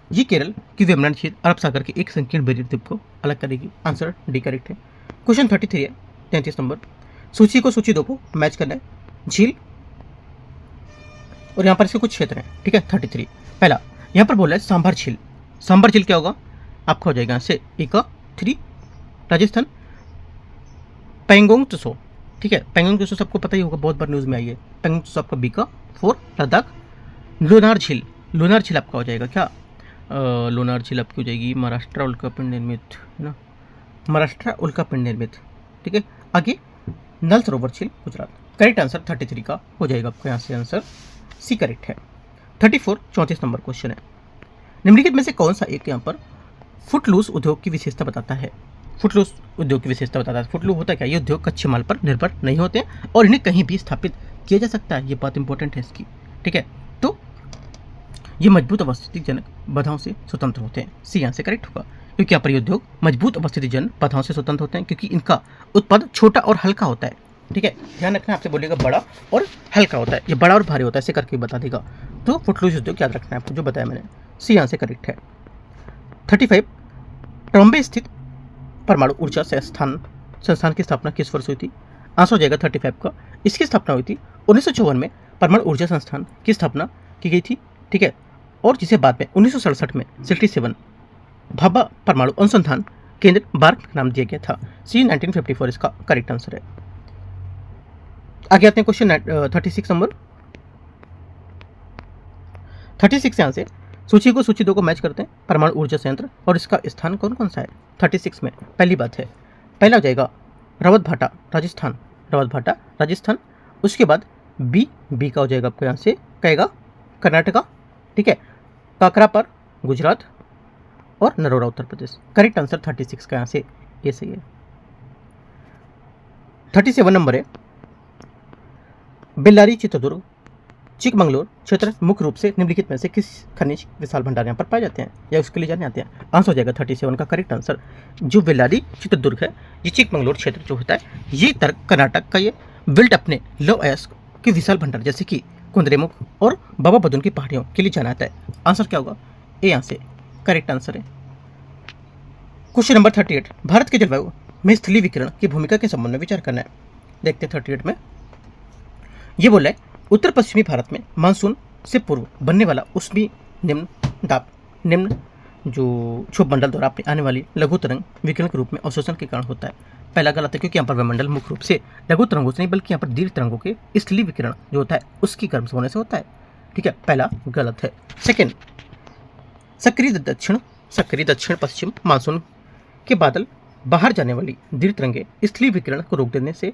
ये केरल की वेमनाड झील अरब सागर के एक संकीर्ण बैरियर द्वीप को अलग करेगी। आंसर डी करेक्ट है। क्वेश्चन 33 है, 33 नंबर, सूची को सूची 2 को मैच करना है। झील और यहाँ पर इसके कुछ क्षेत्र हैं। ठीक है, 33 पहला यहाँ पर बोला है सांभर झील। सांभर झील क्या होगा? आपका हो जाएगा यहाँ से एक 3 राजस्थान। पेंगोंग त्सो, ठीक है, पेंगोंग त्सो सबको पता ही होगा, बहुत बार न्यूज़ में आई है। पेंगोंग त्सो आपका बी का 4 लद्दाख। लोनार झील, लोनार झील आपका हो जाएगा क्या? लोनार झील आपकी हो जाएगी महाराष्ट्र उल्कापिंड निर्मित, है ना, महाराष्ट्र उल्कापिंड निर्मित। ठीक है, आगे नल सरोवर झील गुजरात। करेक्ट आंसर 33 का हो जाएगा आपका यहाँ से आंसर सी करेक्ट है। 34 34 नंबर क्वेश्चन है, निम्नलिखित में से कौन सा एक यहाँ पर फुटलूस उद्योग की विशेषता बताता है? फुटलूस उद्योग की विशेषता बताता है। फुटलूस होता है क्या? ये उद्योग कच्चे माल पर निर्भर नहीं होते हैं और इन्हें कहीं भी स्थापित किया जा सकता है। ये बात इंपॉर्टेंट है इसकी। ठीक है, तो ये मजबूत अवस्थितिजनक बाधाओं से स्वतंत्र होते हैं। सी यहाँ से करेक्ट होगा, क्योंकि यहाँ पर ये उद्योग मजबूत अवस्थितिजनक बाधाओं से स्वतंत्र होते हैं क्योंकि इनका उत्पादन छोटा और हल्का होता है। ठीक है, ध्यान रखना, आपसे बोलेगा बड़ा और हल्का होता है, ये बड़ा और भारी होता है, ऐसे करके बता देगा। तो फुटलूस उद्योग याद रखना है आपको, जो बताया मैंने। सी यहाँ से करेक्ट है। 35 ट्रॉम्बे स्थित परमाणु ऊर्जा संस्थान की स्थापना किस वर्ष हुई थी? आंसर हो जाएगा 35 का। इसकी स्थापना हुई थी 1954 में। परमाणु ऊर्जा संस्थान की स्थापना की गई थी। ठीक है, और जिसे बाद में 1967 में 67 भाभा परमाणु अनुसंधान केंद्र बार्क नाम दिया गया था। सी 1954 इसका करेक्ट आंसर है। आगे आते हैं क्वेश्चन 36 नंबर। 36 यहाँ से सूची को सूची 2 को मैच करते हैं। परमाणु ऊर्जा संयंत्र और इसका स्थान कौन कौन सा है 36 में? पहली बात है, पहला हो जाएगा रावतभाटा राजस्थान, रावतभाटा राजस्थान। उसके बाद बी का हो जाएगा आपको यहाँ से कहेगा कर्नाटका। ठीक है, काकरापर गुजरात और नरोरा उत्तर प्रदेश। करेक्ट आंसर 36 का यहाँ से ये सही है। 37 नंबर है, बेल्लारी चित्रदुर्ग चिकमंगलूर क्षेत्र मुख्य रूप से निम्नलिखित में से किस खनिज विशाल भंडार यहाँ पर पाए जाते हैं या उसके लिए जाने आते हैं? आंसर हो जाएगा 37 का करेक्ट आंसर। जो बेल्लारी चित्रदुर्ग है, ये चिकमंगलूर क्षेत्र जो होता है, ये कर्नाटक का ये बिल्ट अपने लो अयस्क के विशाल भंडार जैसे कि कुंद्रेमुख और बाबा बदुन की पहाड़ियों के लिए जाना जाता है। आंसर क्या होगा? ए यहाँ से करेक्ट आंसर है। क्वेश्चन नंबर 38, भारत के जलवायु में स्थलीय विकिरण की भूमिका के संबंध में विचार करना है। देखते हैं 38 में ये बोला है, उत्तर पश्चिमी भारत में मानसून से पूर्व बनने वाला उष्मी निम्न जो क्षोभ मंडल द्वारा अपनी आने वाली लघु तरंग विकिरण के रूप में अवशोषण के कारण होता है। पहला गलत है, क्योंकि यहाँ पर वायुमंडल मुख्य रूप से लघु तरंगों से नहीं बल्कि यहाँ पर दीर्घ तरंगों के स्थलीय विकिरण जो होता है उसकी गर्म होने से होता है। ठीक है, पहला गलत है। सेकेंड, सक्रिय दक्षिण पश्चिम मानसून के बादल बाहर जाने वाली दीर्घ तरंगे स्थलीय विकिरण को रोक देने से,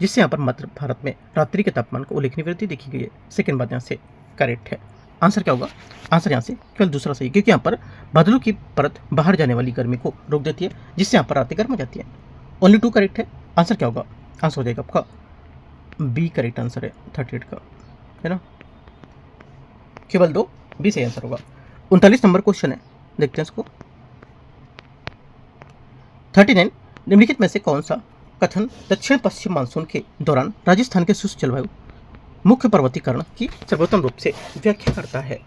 जिससे यहाँ पर मध्य भारत में रात्रि के तापमान को उल्लेखनीय वृद्धि देखी गई है। सेकेंड बात यहाँ से करेक्ट है। आंसर क्या होगा? आंसर यहाँ से केवल दूसरा सही, क्योंकि यहाँ पर बादलों की परत बाहर जाने वाली गर्मी को रोक देती है, जिससे यहाँ पर रातें गर्म हो जाती है। ओनली 2 करेक्ट है। आंसर क्या होगा? आंसर हो जाएगा आपका बी करेक्ट आंसर है 38 का, है ना, केवल 2 बी सही आंसर होगा। 39 नंबर क्वेश्चन है, देखते हैं इसको। 39, निम्नलिखित में से कौन सा कथन दक्षिण पश्चिम मानसून के दौरान राजस्थान के शुष्क जलवायु मुख्य पर्वतीकरण की सर्वोत्तम रूप से व्याख्या करता है?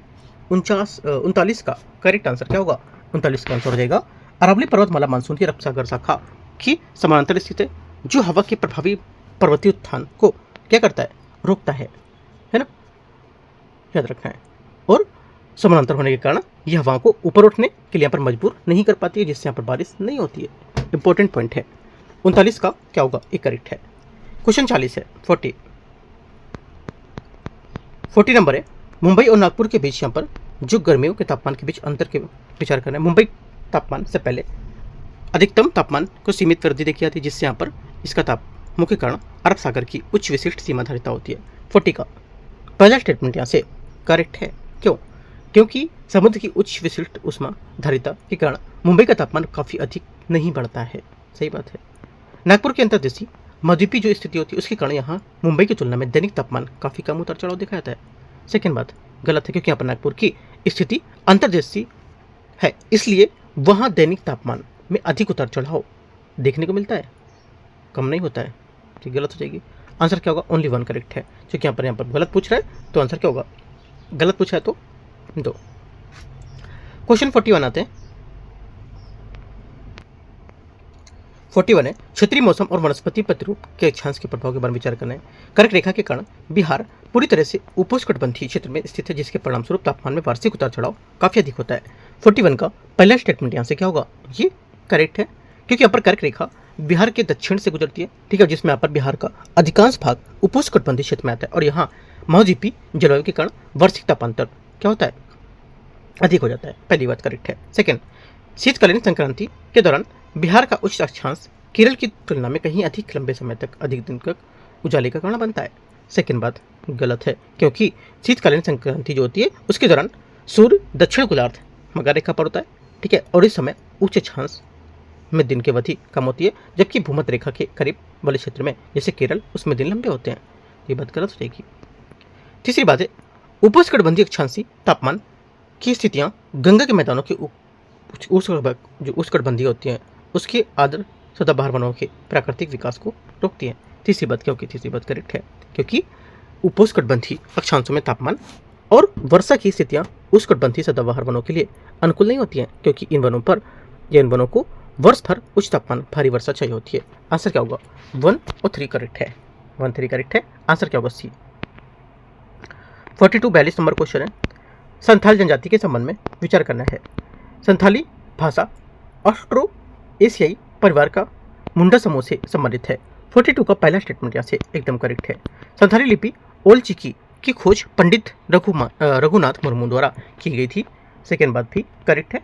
39 का करेक्ट आंसर क्या होगा? 39 का आंसर हो जाएगा अरावली पर्वतमाला मानसून की अरब सागर शाखा की समानांतर स्थित है, जो हवा के प्रभावी पर्वतीय उत्थान को क्या करता है? रोकता है ना, याद रखना है। और समानांतर होने के कारण यह हवाओं को ऊपर उठने के लिए यहाँ पर मजबूर नहीं कर पाती है, जिससे यहाँ पर बारिश नहीं होती है। इंपॉर्टेंट पॉइंट है। 39 का क्या होगा? एक करेक्ट है। क्वेश्चन 40 है, 40 नंबर है, मुंबई और नागपुर के बीच यहाँ पर जो गर्मियों के तापमान के बीच अंतर के विचार करना है। मुंबई तापमान से पहले अधिकतम तापमान को सीमित वृद्धि देखी जाती है, जिससे यहाँ पर इसका ताप मुख्य कारण अरब सागर की उच्च विशिष्ट सीमा धारिता होती है। 40 का पहला स्टेटमेंट यहाँ से करेक्ट है। क्यों? क्योंकि समुद्र की उच्च विशिष्ट उष्मा धारिता के कारण मुंबई का तापमान काफ़ी अधिक नहीं बढ़ता है। सही बात है। नागपुर के अंतर्देशीय मद्वीपी जो स्थिति होती है उसके कारण यहाँ मुंबई की तुलना में दैनिक तापमान काफ़ी कम उतार चढ़ाव दिखाया जाता है। सेकेंड बात गलत है, क्योंकि यहाँ पर नागपुर की स्थिति अंतर्देशीय है, इसलिए वहाँ दैनिक तापमान में अधिक उतार चढ़ाव देखने को मिलता है, कम नहीं होता है। ठीक, गलत हो जाएगी। आंसर क्या होगा? ओनली 1 करेक्ट है, क्योंकि यहाँ पर गलत पूछ रहा है, तो आंसर क्या होगा? गलत पूछा है तो 2। क्वेश्चन 41 आते हैं। 41 है, क्षेत्रीय मौसम और वनस्पति प्रतिरूप के अक्षांश के प्रभाव के बारे में विचार करना है। कर्क रेखा के कारण बिहार पूरी तरह से उपोष्णकटिबंधीय क्षेत्र में स्थित है, जिसके परिणामस्वरूप तापमान में वार्षिक उतार चढ़ाव काफी अधिक होता है। 41 का पहला स्टेटमेंट यहाँ से क्या होगा? ये करेक्ट है, क्योंकि यहाँ पर कर्क रेखा बिहार के दक्षिण से गुजरती है। ठीक है, जिसमें यहाँ पर बिहार का अधिकांश भाग उपोष्णकटिबंधीय क्षेत्र में आता है, और यहाँ महाद्वीपी जलवायु के कारण वार्षिक तापांतर क्या होता है? अधिक हो जाता है। पहली बात करेक्ट है। सेकेंड, शीतकालीन संक्रांति के दौरान बिहार का उच्च अक्षांश केरल की तुलना में कहीं अधिक लंबे समय तक अधिक दिन तक उजाले का कारण बनता है। सेकेंड बात गलत है, क्योंकि शीतकालीन संक्रांति जो होती है उसके दौरान सूर्य दक्षिण गोलार्ध मकर रेखा पर होता है। ठीक है, और इस समय उच्च अक्षांश में दिन की अवधि कम होती है, जबकि भूमध्य रेखा के करीब वाले क्षेत्र में जैसे केरल उसमें दिन लंबे होते हैं। ये बात गलत हो जाएगी। तीसरी बात है, उपोष्णकटिबंधीय अक्षांशीय तापमान की स्थितियाँ गंगा के मैदानों की जो उष्णकटिबंधीय होती हैं उसके आर्द्र सदाबहार वनों के प्राकृतिक विकास को रोकती हैं। तीसरी बात क्या होगी? तीसरी बात करेक्ट है, क्योंकि उपोष्णकटिबंधीय अक्षांशों में तापमान और वर्षा की स्थितियाँ उष्णकटिबंधीय सदाबहार वनों के लिए अनुकूल नहीं होती हैं, क्योंकि इन वनों को वर्ष भर उच्च तापमान भारी वर्षा चाहिए होती है। आंसर क्या होगा? 1 और 3 करेक्ट है। 1 3 करेक्ट है। आंसर क्या होगा? सी। 42 नंबर क्वेश्चन है, संथाल जनजाति के संबंध में विचार करना है। संथाली भाषा ऑस्ट्रो एशियाई परिवार का मुंडा समूह से संबंधित है। 42 का पहला स्टेटमेंट यहाँ से एकदम करेक्ट है। संथाली लिपि ओल चिकी की खोज पंडित रघुनाथ मुर्मू द्वारा की गई थी। सेकेंड बात भी करेक्ट है।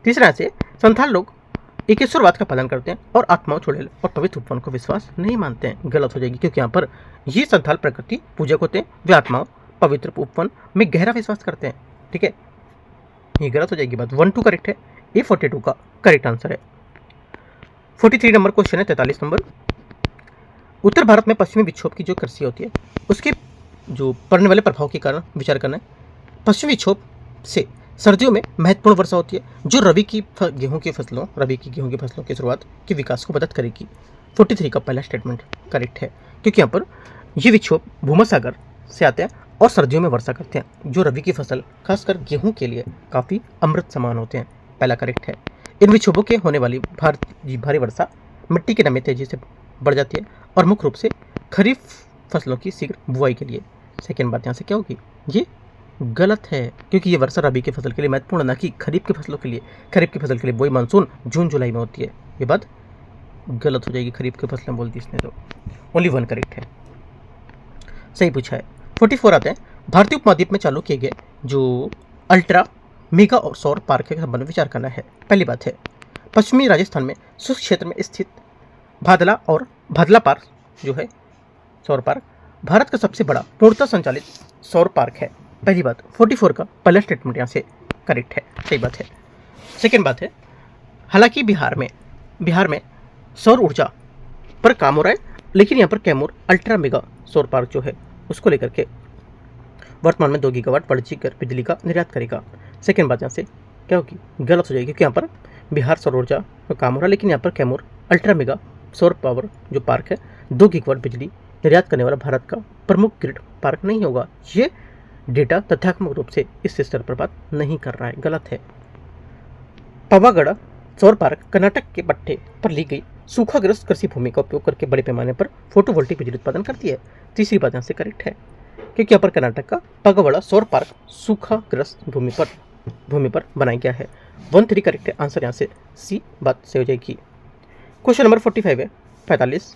तीसरा से संथाल लोग एकेश्वरवाद का पालन करते हैं और आत्माओं चुड़ैल और पवित्र उपवन को विश्वास नहीं मानते हैं। गलत हो जाएगी, क्योंकि यहाँ पर ये संथाल प्रकृति पूजक होते हैं, वे आत्माओं पवित्र उपवन में गहरा विश्वास करते हैं। ठीक है, ये गलत हो जाएगी बात। 1 2 करेक्ट है। ये 42 का करेक्ट आंसर है। 43 नंबर क्वेश्चन है। 43 नंबर, उत्तर भारत में पश्चिमी विक्षोभ की जो कृषि होती है उसके जो पड़ने वाले प्रभाव के कारण विचार करना है। पश्चिमी विक्षोभ से सर्दियों में महत्वपूर्ण वर्षा होती है, जो रबी की गेहूं की फसलों के शुरुआत के विकास को मदद करेगी। 43 का पहला स्टेटमेंट करेक्ट है, क्योंकि यहाँ पर ये विक्षोभ भूमध्यसागर से आते हैं और सर्दियों में वर्षा करते हैं, जो रबी की फसल खासकर गेहूं के लिए काफ़ी अमृत समान होते हैं। पहला करेक्ट है। इन विक्षोभों के होने वाली भारी वर्षा मिट्टी की नमी तेजी से बढ़ जाती है और मुख्य रूप से खरीफ फसलों की शीघ्र बुआई के लिए। सेकेंड बात यहाँ से क्या होगी, ये गलत है, क्योंकि ये वर्षा रबी की फसल के लिए महत्वपूर्ण, ना कि खरीफ की फसलों के लिए। खरीफ की फसल के लिए बुआई मानसून जून जुलाई में होती है। ये बात गलत हो जाएगी, खरीफ की फसलें बोल दी इसने तो। ओनली वन करेक्ट है, सही पूछा है। 44 आते हैं। भारतीय उपमहाद्वीप में चालू किए गए जो अल्ट्रा मेगा और सौर पार्क के संबंध में विचार करना है। पहली बात है, पश्चिमी राजस्थान में शुष्क क्षेत्र में स्थित भादला पार्क जो है सौर पार्क भारत का सबसे बड़ा पूर्णतः संचालित सौर पार्क है। पहली बात, 44 का पहला स्टेटमेंट यहाँ से करेक्ट है, सही बात है। सेकेंड बात है, हालांकि बिहार में सौर ऊर्जा पर काम हो रहा है, लेकिन यहाँ पर कैमूर अल्ट्रा मेगा सौर पार्क जो है उसको लेकर के वर्तमान में 2 गीगावाट वाणिज्यिक बिजली का निर्यात करेगा। सेकेंड बात यहाँ से क्या होगी, गलत हो जाएगी, क्योंकि यहाँ पर बिहार सौर ऊर्जा पर काम हो रहा है, लेकिन यहाँ पर कैमूर अल्ट्रा मेगा सौर पावर जो पार्क है 2 गीगावाट बिजली निर्यात करने वाला भारत का प्रमुख ग्रिड पार्क नहीं होगा। ये डेटा तथ्यात्मक रूप से इस स्तर पर बात नहीं कर रहा है, गलत है। पावागढ़ सौर पार्क कर्नाटक के पट्टे पर ली गई सूखाग्रस्त कृषि भूमि का उपयोग करके बड़े पैमाने पर फोटोवोल्टिक बिजली उत्पादन करती है। तीसरी बात यहाँ से करेक्ट है, क्योंकि यहाँ पर कर्नाटक का पगवड़ा सौर पार्क सूखाग्रस्त भूमि पर बनाया गया है। 13 करेक्ट है, आंसर यहाँ से सी बात से हो जाएगी। क्वेश्चन नंबर 45 है। 45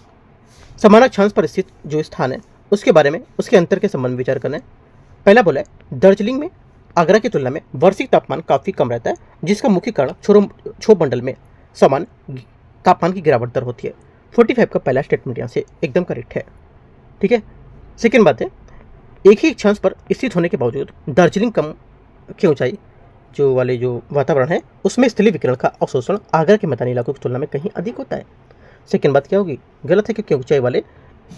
समान अक्षांश पर स्थित जो स्थान है उसके बारे में उसके अंतर के संबंध में विचार करना है। पहला बोला है, दार्जिलिंग में आगरा की तुलना में वार्षिक तापमान काफ़ी कम रहता है, जिसका मुख्य कारण क्षोभ मंडल में समान तापमान की गिरावट दर होती है। 45 का पहला स्टेटमेंट यहाँ से एकदम करेक्ट है, ठीक है। सेकेंड बात है, एक ही अक्षांश पर स्थित होने के बावजूद दार्जिलिंग कम की ऊंचाई जो वातावरण है उसमें स्थलीय विकिरण का अवशोषण आगरा के मैदानी इलाकों की तुलना में कहीं अधिक होता है। सेकेंड बात क्या होगी, गलत है, क्योंकि ऊंचाई वाले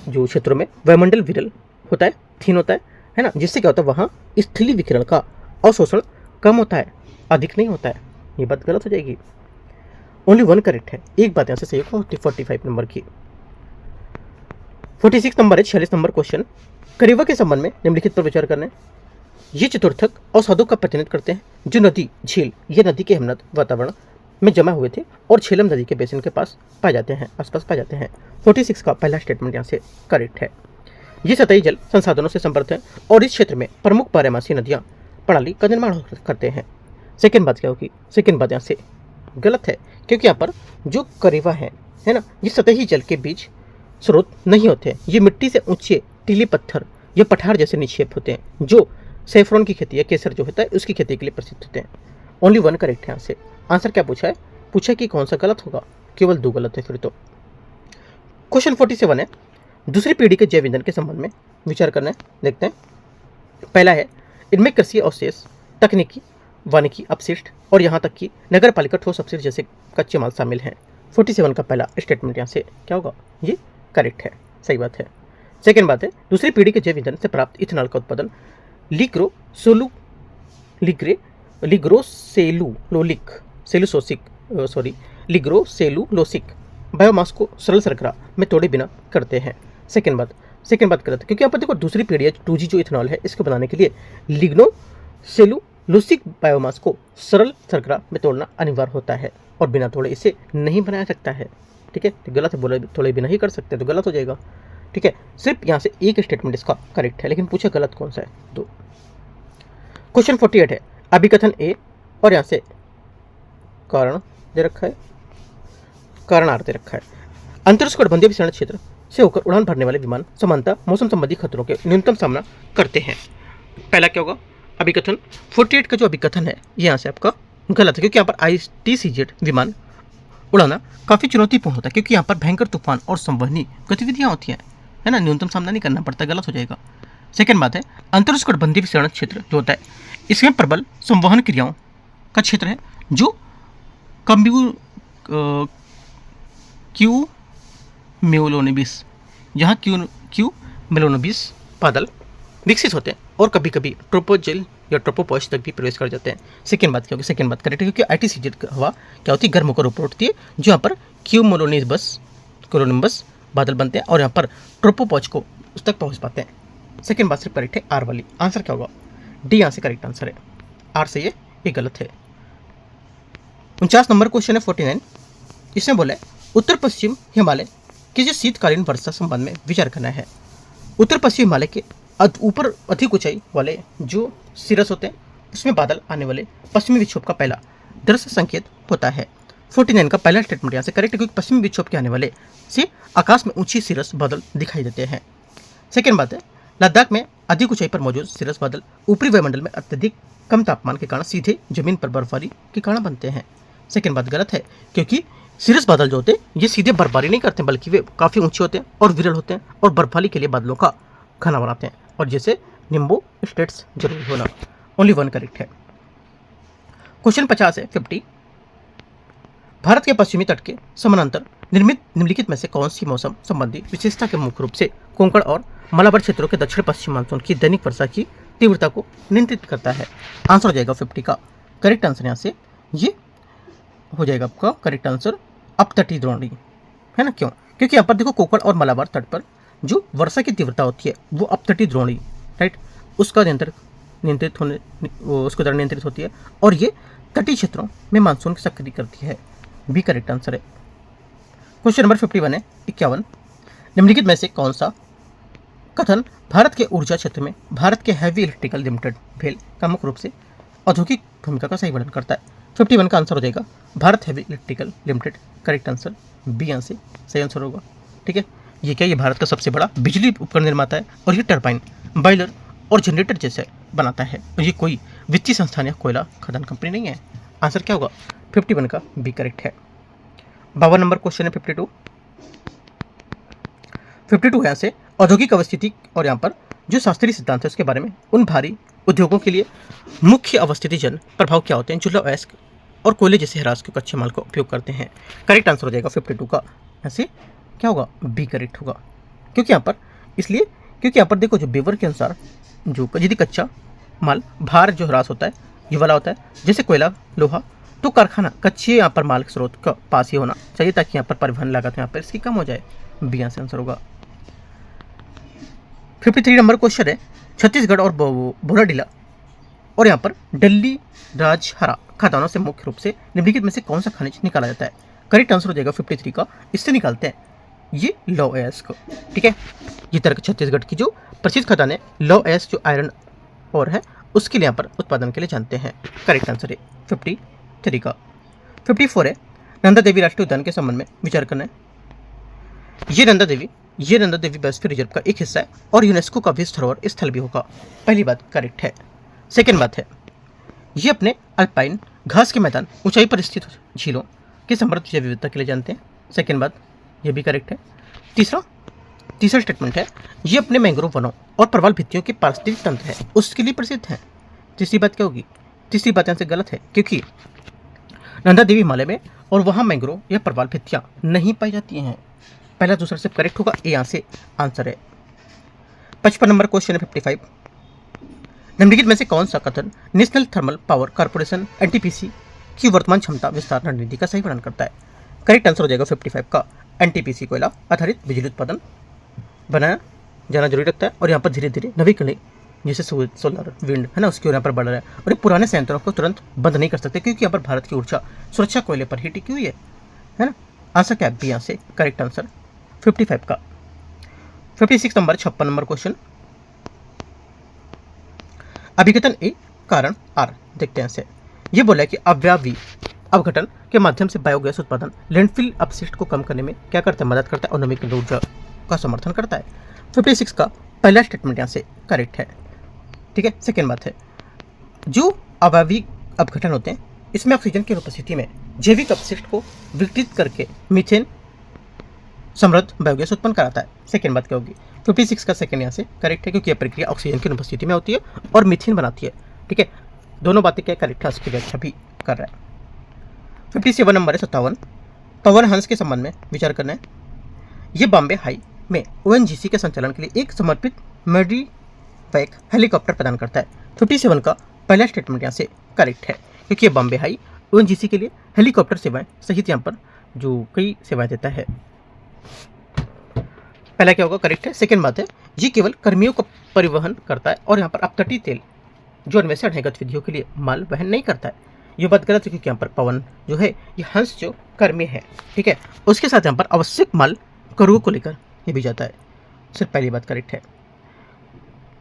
जो क्षेत्रों में वायुमंडल विरल होता है, थीन होता है ना, जिससे क्या होता है वहाँ स्थलीय विकिरण का अवशोषण कम होता है, अधिक नहीं होता है। ये बात गलत हो जाएगी। ओनली वन करेक्ट है, एक बात यहाँ से सही होगा 45 नंबर की। 46 नंबर है, 46 नंबर क्वेश्चन। करीबा के संबंध में निम्नलिखित पर विचार करना है। ये चतुर्थक अवसादों का प्रतिनिधित्व करते हैं जो नदी झील या नदी के हिमनद वातावरण में जमा हुए थे और झेलम नदी के बेसिन के पास पाए जाते हैं, आसपास पाए जाते हैं। 46 का पहला स्टेटमेंट यहाँ से करेक्ट है। ये सतही जल संसाधनों से समृद्ध है और इस क्षेत्र में प्रमुख बारहमासी नदियाँ प्रणाली का निर्माण करते हैं। सेकेंड बात क्या होगी, सेकेंड बात यहाँ से गलत है, क्योंकि यहाँ पर जो करीबा है ना, ये सतही जल के बीच स्रोत नहीं होते, ये मिट्टी से ऊंचे टीले पत्थर या पठार जैसे निक्षेप होते हैं जो सेफ्रॉन की खेती या केसर जो होता है उसकी खेती के लिए प्रसिद्ध होते हैं। ओनली वन करेक्ट है यहाँ से। आंसर क्या पूछा है, पूछा कि कौन सा गलत होगा, केवल 2 गलत है फिर तो। क्वेश्चन 47 है, दूसरी पीढ़ी के जैव ईंधन के संबंध में विचार करना है। देखते हैं। पहला है, इनमें कृषि अवशेष, तकनीकी वानिकी अपशिष्ट और यहाँ तक कि नगर पालिका ठोस अपशिष्ट जैसे कच्चे माल शामिल हैं। 47 का पहला स्टेटमेंट यहाँ से क्या होगा, ये करेक्ट है, सही बात है। सेकेंड बात है, दूसरी पीढ़ी के जैव ईंधन से प्राप्त इथेनॉल का उत्पादन लिग्रोसेलुलोसिक बायोमास को सरल शर्करा में तोड़े बिना करते हैं। सेकेंड बात करते हैं, क्योंकि यहाँ पर देखो दूसरी पीढ़ी 2G जो इथेनॉल है इसको बनाने के लिए लिग्नोसेलुलोसिक बायोमास को सरल शर्करा में तोड़ना अनिवार्य होता है और बिना तोड़े इसे नहीं बनाया सकता है, ठीक है। तो गलत है, बोले तोड़े बिना ही कर सकते हैं तो गलत हो जाएगा, ठीक है। सिर्फ यहाँ से एक स्टेटमेंट इसका करेक्ट है, लेकिन पूछा गलत कौन सा है, 2। क्वेश्चन 48 है, अभिकथन ए और यहाँ से कारण दे रखा है, कारणार्थ दे रखा है। अंतरिक्ष विसरण क्षेत्र से होकर उड़ान भरने वाले विमान समानता मौसम संबंधी खतरों के न्यूनतम सामना करते हैं। पहला क्या होगा, अभिकथन। 48 का जो अभिकथन है ये यहाँ से आपका गलत है, क्योंकि यहाँ पर ITCZ विमान उड़ाना काफ़ी चुनौतीपूर्ण होता है, क्योंकि यहाँ पर भयंकर तूफान और संवहनी गतिविधियाँ होती हैं, है ना, न्यूनतम सामना नहीं करना पड़ता, गलत हो जाएगा। सेकेंड बात है, अंतरिक्ष विसरण क्षेत्र जो होता है इसमें प्रबल संवहन क्रियाओं का क्षेत्र है जो क्यूम्यूलोनिम्बस, यहाँ क्यूम्यूलोनिम्बस बादल विकसित होते हैं और कभी कभी ट्रोपोजल या ट्रोपोपॉइस तक भी प्रवेश कर जाते हैं। सेकेंड बात क्या होगी, सेकेंड बात करेक्ट है, क्योंकि ITCZ हवा क्या होती है, गर्म होकर ऊपर उठती है, जो यहाँ पर क्यूम्यूलोनिम्बस बादल बनते हैं और यहाँ पर ट्रोपोपॉइस को उस तक पहुंच पाते हैं। सेकेंड बात सिर्फ करेक्ट है आर वाली। आंसर क्या होगा? डी यहाँ से करेक्ट आंसर है। आर से ये गलत है। 49 नंबर क्वेश्चन है 49। इसमें बोला है उत्तर पश्चिम हिमालय के जो शीतकालीन वर्षा संबंध में विचार करना है। उत्तर पश्चिम हिमालय के ऊपर अधिक ऊंचाई वाले जो सिरस होते हैं उसमें बादल आने वाले पश्चिमी विक्षोभ का पहला दृश्य संकेत होता है। 49 का पहला स्टेटमेंट यहाँ से करेक्ट है, क्योंकि पश्चिमी विक्षोभ के आने वाले से आकाश में ऊंची सिरस बादल दिखाई देते हैं। सेकेंड बात है लद्दाख में अधिक ऊंचाई पर मौजूद सिरस बादल ऊपरी वायुमंडल में अत्यधिक कम तापमान के कारण सीधे जमीन पर बर्फबारी के कारण बनते हैं। सेकेंड बात गलत है, क्योंकि सिरस बादल जो होते हैं ये सीधे बर्फबारी नहीं करते, बल्कि वे काफ़ी ऊंचे होते हैं और विरल होते हैं और बर्फबारी के लिए बादलों का घना बनाते हैं। और जैसे निम्बू स्टेट्स जरूरी होना। ओनली वन करेक्ट है। क्वेश्चन 50 है 50। भारत के पश्चिमी तट के समानांतर निर्मित निम्नलिखित में से कौन सी मौसम संबंधी विशेषता के मुख्य रूप से कोंकण और मलाबार क्षेत्रों के दक्षिण पश्चिम मानसून की दैनिक वर्षा की तीव्रता को नियंत्रित करता है? आंसर हो जाएगा 50 का करेक्ट आंसर यहाँ से ये हो जाएगा आपका करेक्ट आंसर अपतटीय द्रोणी है ना। क्यों? क्योंकि यहाँ पर देखो कोंकण और मलाबार तट पर जो वर्षा की तीव्रता होती है वो अपतटीय द्रोणी राइट उसका नियंत्रित होती है और ये तटीय क्षेत्रों में मानसून की सक्रिय करती है। बी करेक्ट आंसर है। क्वेश्चन नंबर 51 है 51। निम्नलिखित में से कौन सा कथन भारत के ऊर्जा क्षेत्र में भारत के हैवी इलेक्ट्रिकल लिमिटेड भेल का मुख्य रूप से औद्योगिक भूमिका का सही वर्णन करता है? 51 का आंसर हो जाएगा Bharat heavy electrical limited. Correct answer b यहाँ से सही आंसर होगा। ठीक है, ये क्या, ये भारत का सबसे बड़ा बिजली उपकरण निर्माता है और ये टरबाइन, बॉयलर और जनरेटर जैसे बनाता है। और ये कोई वित्तीय संस्थान या कोयला खदान कंपनी नहीं है। आंसर क्या होगा? 51 का बी करेक्ट है। 52 नंबर क्वेश्चन है 52। 52 यहाँ से औद्योगिक अवस्थिति और यहाँ पर जो शास्त्रीय सिद्धांत है उसके बारे में उन भारी उद्योगों के लिए मुख्य अवस्थिति जन प्रभाव क्या होते हैं जो लौह अयस्क और कोयले जैसे ह्रास के कच्चे माल का उपयोग करते हैं? करेक्ट आंसर हो जाएगा 52 का ऐसे क्या होगा? बी करेक्ट होगा। क्योंकि यहाँ पर इसलिए क्योंकि यहाँ पर देखो जो बेवर के अनुसार जो यदि कच्चा माल भार जो ह्रास होता है ये वाला होता है जैसे कोयला लोहा, तो कारखाना कच्चे यहाँ पर माल स्रोत का पास ही होना चाहिए ताकि यहाँ पर परिवहन लागत यहाँ पर इसकी कम हो जाए। बी यहाँ से आंसर होगा। 53 नंबर क्वेश्चन है छत्तीसगढ़ और बोराडीला और यहाँ पर दिल्ली राजहरा खदानों से मुख्य रूप से निम्नलिखित में से कौन सा खनिज निकाला जाता है? करेक्ट आंसर हो जाएगा 53 का। इससे निकालते हैं ये लौह अयस्क। ठीक है, ये तरह छत्तीसगढ़ की जो प्रसिद्ध खदान है लौह अयस्क जो आयरन और है उसके लिए यहाँ पर उत्पादन के लिए जानते हैं। करेक्ट आंसर है 53 का। 54 है नंदा देवी राष्ट्रीय उद्यान के संबंध में विचार करना है। ये नंदा देवी बायोस्फीयर रिजर्व का एक हिस्सा है और यूनेस्को का विश्व धरोहर स्थल भी होगा। पहली बात करेक्ट है। सेकेंड बात है ये अपने अल्पाइन घास के मैदान ऊंचाई पर स्थित झीलों की समृद्ध जैव विविधता के लिए जानते हैं। सेकेंड बात ये भी करेक्ट है। तीसरा स्टेटमेंट है ये अपने मैंग्रोव वनों और प्रवाल भित्तियों के पारिस्थितिक तंत्र है उसके लिए प्रसिद्ध है। तीसरी बात क्या होगी? तीसरी बात यहाँ से गलत है क्योंकि नंदा देवी हिमालय में और वहाँ मैंग्रोव या प्रवाल भित्तियाँ नहीं पाई जाती हैं। पहला दूसरा से करेक्ट होगा, ए यहाँ से आंसर है। 55 नंबर क्वेश्चन है 55। निम्नलिखित में से कौन सा कथन national thermal power corporation NTPC की वर्तमान क्षमता विस्तार रणनीति का सही वर्णन करता है? करेक्ट आंसर हो जाएगा 55 का। एनटीपीसी कोयला आधारित बिजली उत्पादन बनाया जाना जरूरी रखता है और यहाँ पर धीरे धीरे नवीकरणीय जैसे सोलर विंड है ना उसकी ओर यहाँ पर बढ़ रहा है और ये पुराने संयंत्रों को तुरंत बंद नहीं कर सकते क्योंकि यहाँ पर भारत की ऊर्जा सुरक्षा कोयले पर ही टिकी हुई है ना। आंसर क्या है? बी यहाँ से करेक्ट आंसर 55 का। 56 नंबर 56 नंबर क्वेश्चन अभिघटन ए कारण आर देखते हैं से। ये बोला है कि अव्यवी अवघटन के माध्यम से बायोगैस उत्पादन लैंडफिल अपशिष्ट को कम करने में क्या करता है? मदद करता है और नवीकरणीय ऊर्जा का समर्थन करता है। 56 का पहला स्टेटमेंट यहाँ से करेक्ट है। ठीक है, सेकेंड बात है जो अव्यवी अपघटन होते हैं इसमें ऑक्सीजन की उपस्थिति में जैविक अपशिष्ट को विघटित करके मीथेन समृद्ध बायोगैस उत्पन्न कराता है। सेकेंड बात क्या होगी? 56 का सेकेंड यहाँ से करेक्ट है क्योंकि यह प्रक्रिया ऑक्सीजन की उपस्थिति में होती है और मीथेन बनाती है। ठीक है, दोनों बातें क्या करेक्ट है उसकी व्याख्या भी कर रहा है। 57 नंबर है 57। पवन हंस के संबंध में विचार करना है। ये बॉम्बे हाई में ओएनजीसी के संचालन के लिए एक समर्पित मेडिवैक हेलीकॉप्टर प्रदान करता है। 57 का पहला स्टेटमेंट यहाँ से करेक्ट है क्योंकि ये बॉम्बे हाई ओएनजीसी के लिए हेलीकॉप्टर सेवाएं सहित यहाँ पर जो कई सेवाएं देता है। पहला क्या होगा? करेक्ट है। सेकेंड बात है ये केवल कर्मियों का परिवहन करता है और यहाँ पर अपतटीय तेल जो अन्वेषण है गतिविधियों के लिए माल वहन नहीं करता है। ये बात गलत है क्योंकि यहाँ पर पवन जो है ये हंस जो कर्मी है, ठीक है, उसके साथ यहाँ पर आवश्यक माल करुओं को लेकर ये भी जाता है। सिर्फ पहली बात करेक्ट है।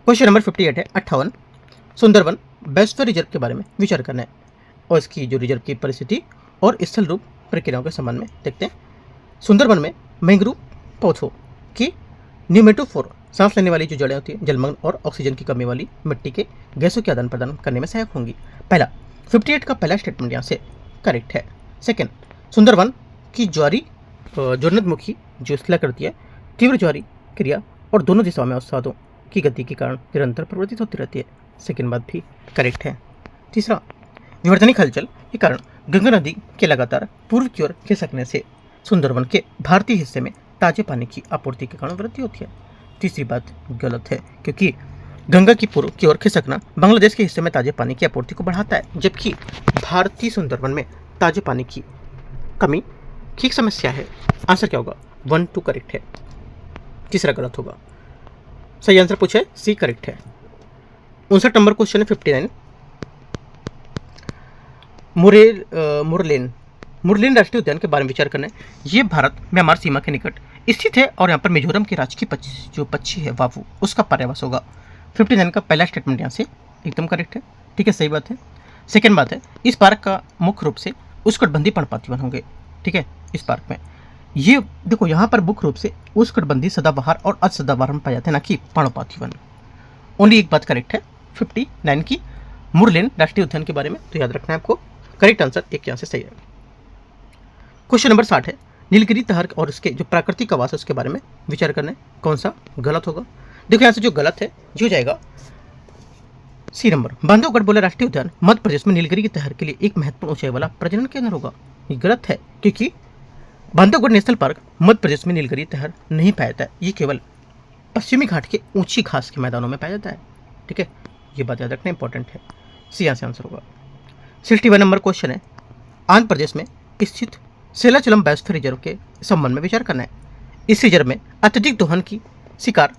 क्वेश्चन नंबर 58 है 58 सुंदरवन बायोस्फीयर रिजर्व के बारे में विचार करना है और इसकी जो रिजर्व की परिस्थिति और स्थल रूप प्रक्रियाओं के संबंध में देखते हैं। सुंदरवन में मैंग्रोव पौधों की न्यूमेटोफोर सांस लेने वाली जो जड़ें होती है जलमग्न और ऑक्सीजन की कमी वाली मिट्टी के गैसों के आदान प्रदान करने में सहायक होंगी। पहला 58 का पहला स्टेटमेंट यहाँ से करेक्ट है। सेकेंड, सुंदरवन की ज्वारी ज्वलनतमुखी जो शिला करती है तीव्र ज्वारी क्रिया और दोनों दिशाओं में अवसादों की गति के कारण निरंतर परिवर्तित होती रहती है। सेकेंड बात भी करेक्ट है। तीसरा, विवर्तनिक हलचल के कारण गंगा नदी के लगातार पूर्व की ओर खिसकने से सुंदरवन के भारतीय हिस्से में ताजे पानी की आपूर्ति के कारण वृद्धि होती है। तीसरी बात गलत है क्योंकि गंगा की पूर्व की ओर खिसकना बांग्लादेश के हिस्से में ताजे पानी की आपूर्ति को बढ़ाता है, जबकि भारतीय सुंदरवन में ताजे पानी की कमी की एक समस्या है। आंसर क्या होगा? 1 2 करेक्ट है, तीसरा गलत होगा। सही आंसर पूछे सी करेक्ट है। 59 नंबर क्वेश्चन है 59 मुरलेन राष्ट्रीय उद्यान के बारे में विचार करना है। ये भारत म्यांमार सीमा के निकट स्थित है और यहाँ पर मिजोरम के राजकीय जो पक्षी है वावू उसका पर्यावास होगा। 59 का पहला स्टेटमेंट यहाँ से एकदम करेक्ट है, ठीक है, सही बात है। सेकेंड बात है, इस पार्क का मुख्य रूप से उष्णकटिबंधीय पर्णपाती वन होंगे, ठीक है। इस पार्क में ये देखो यहाँ पर मुख्य रूप से उष्णकटिबंधीय सदाबहार और अर्ध सदाबहार में पाए जाते हैं, ना कि पर्णपाती वन। ओनली एक बात करेक्ट है 59 की मुरलेन राष्ट्रीय उद्यान के बारे में, तो याद रखना है आपको। करेक्ट आंसर एक यहाँ से सही है। क्वेश्चन नंबर 60 है नीलगिरी तहर और उसके जो प्राकृतिक आवास है उसके बारे में विचार करना है। कौन सा गलत होगा? देखो यहाँ से जो गलत है जो जाएगा सी नंबर। बांधवगढ़ बोला राष्ट्रीय उद्यान मध्य प्रदेश में नीलगिरी की तहर के लिए एक महत्वपूर्ण ऊंचाई वाला प्रजनन केंद्र होगा। ये गलत है क्योंकि बांधवगढ़ नेशनल पार्क मध्य प्रदेश में नीलगिरी तहर नहीं पाया जाता है, ये केवल पश्चिमी घाट के ऊंची घास के मैदानों में पाया जाता है, ठीक है। ये बात याद रखना इंपॉर्टेंट है। सी यहाँ से आंसर होगा। 61 नंबर क्वेश्चन है आंध्र प्रदेश में स्थित सेलाचलम बायोस्फीयर रिजर्व के संबंध में विचार करना है। इस रिजर्व में अत्यधिक दोहन की शिकार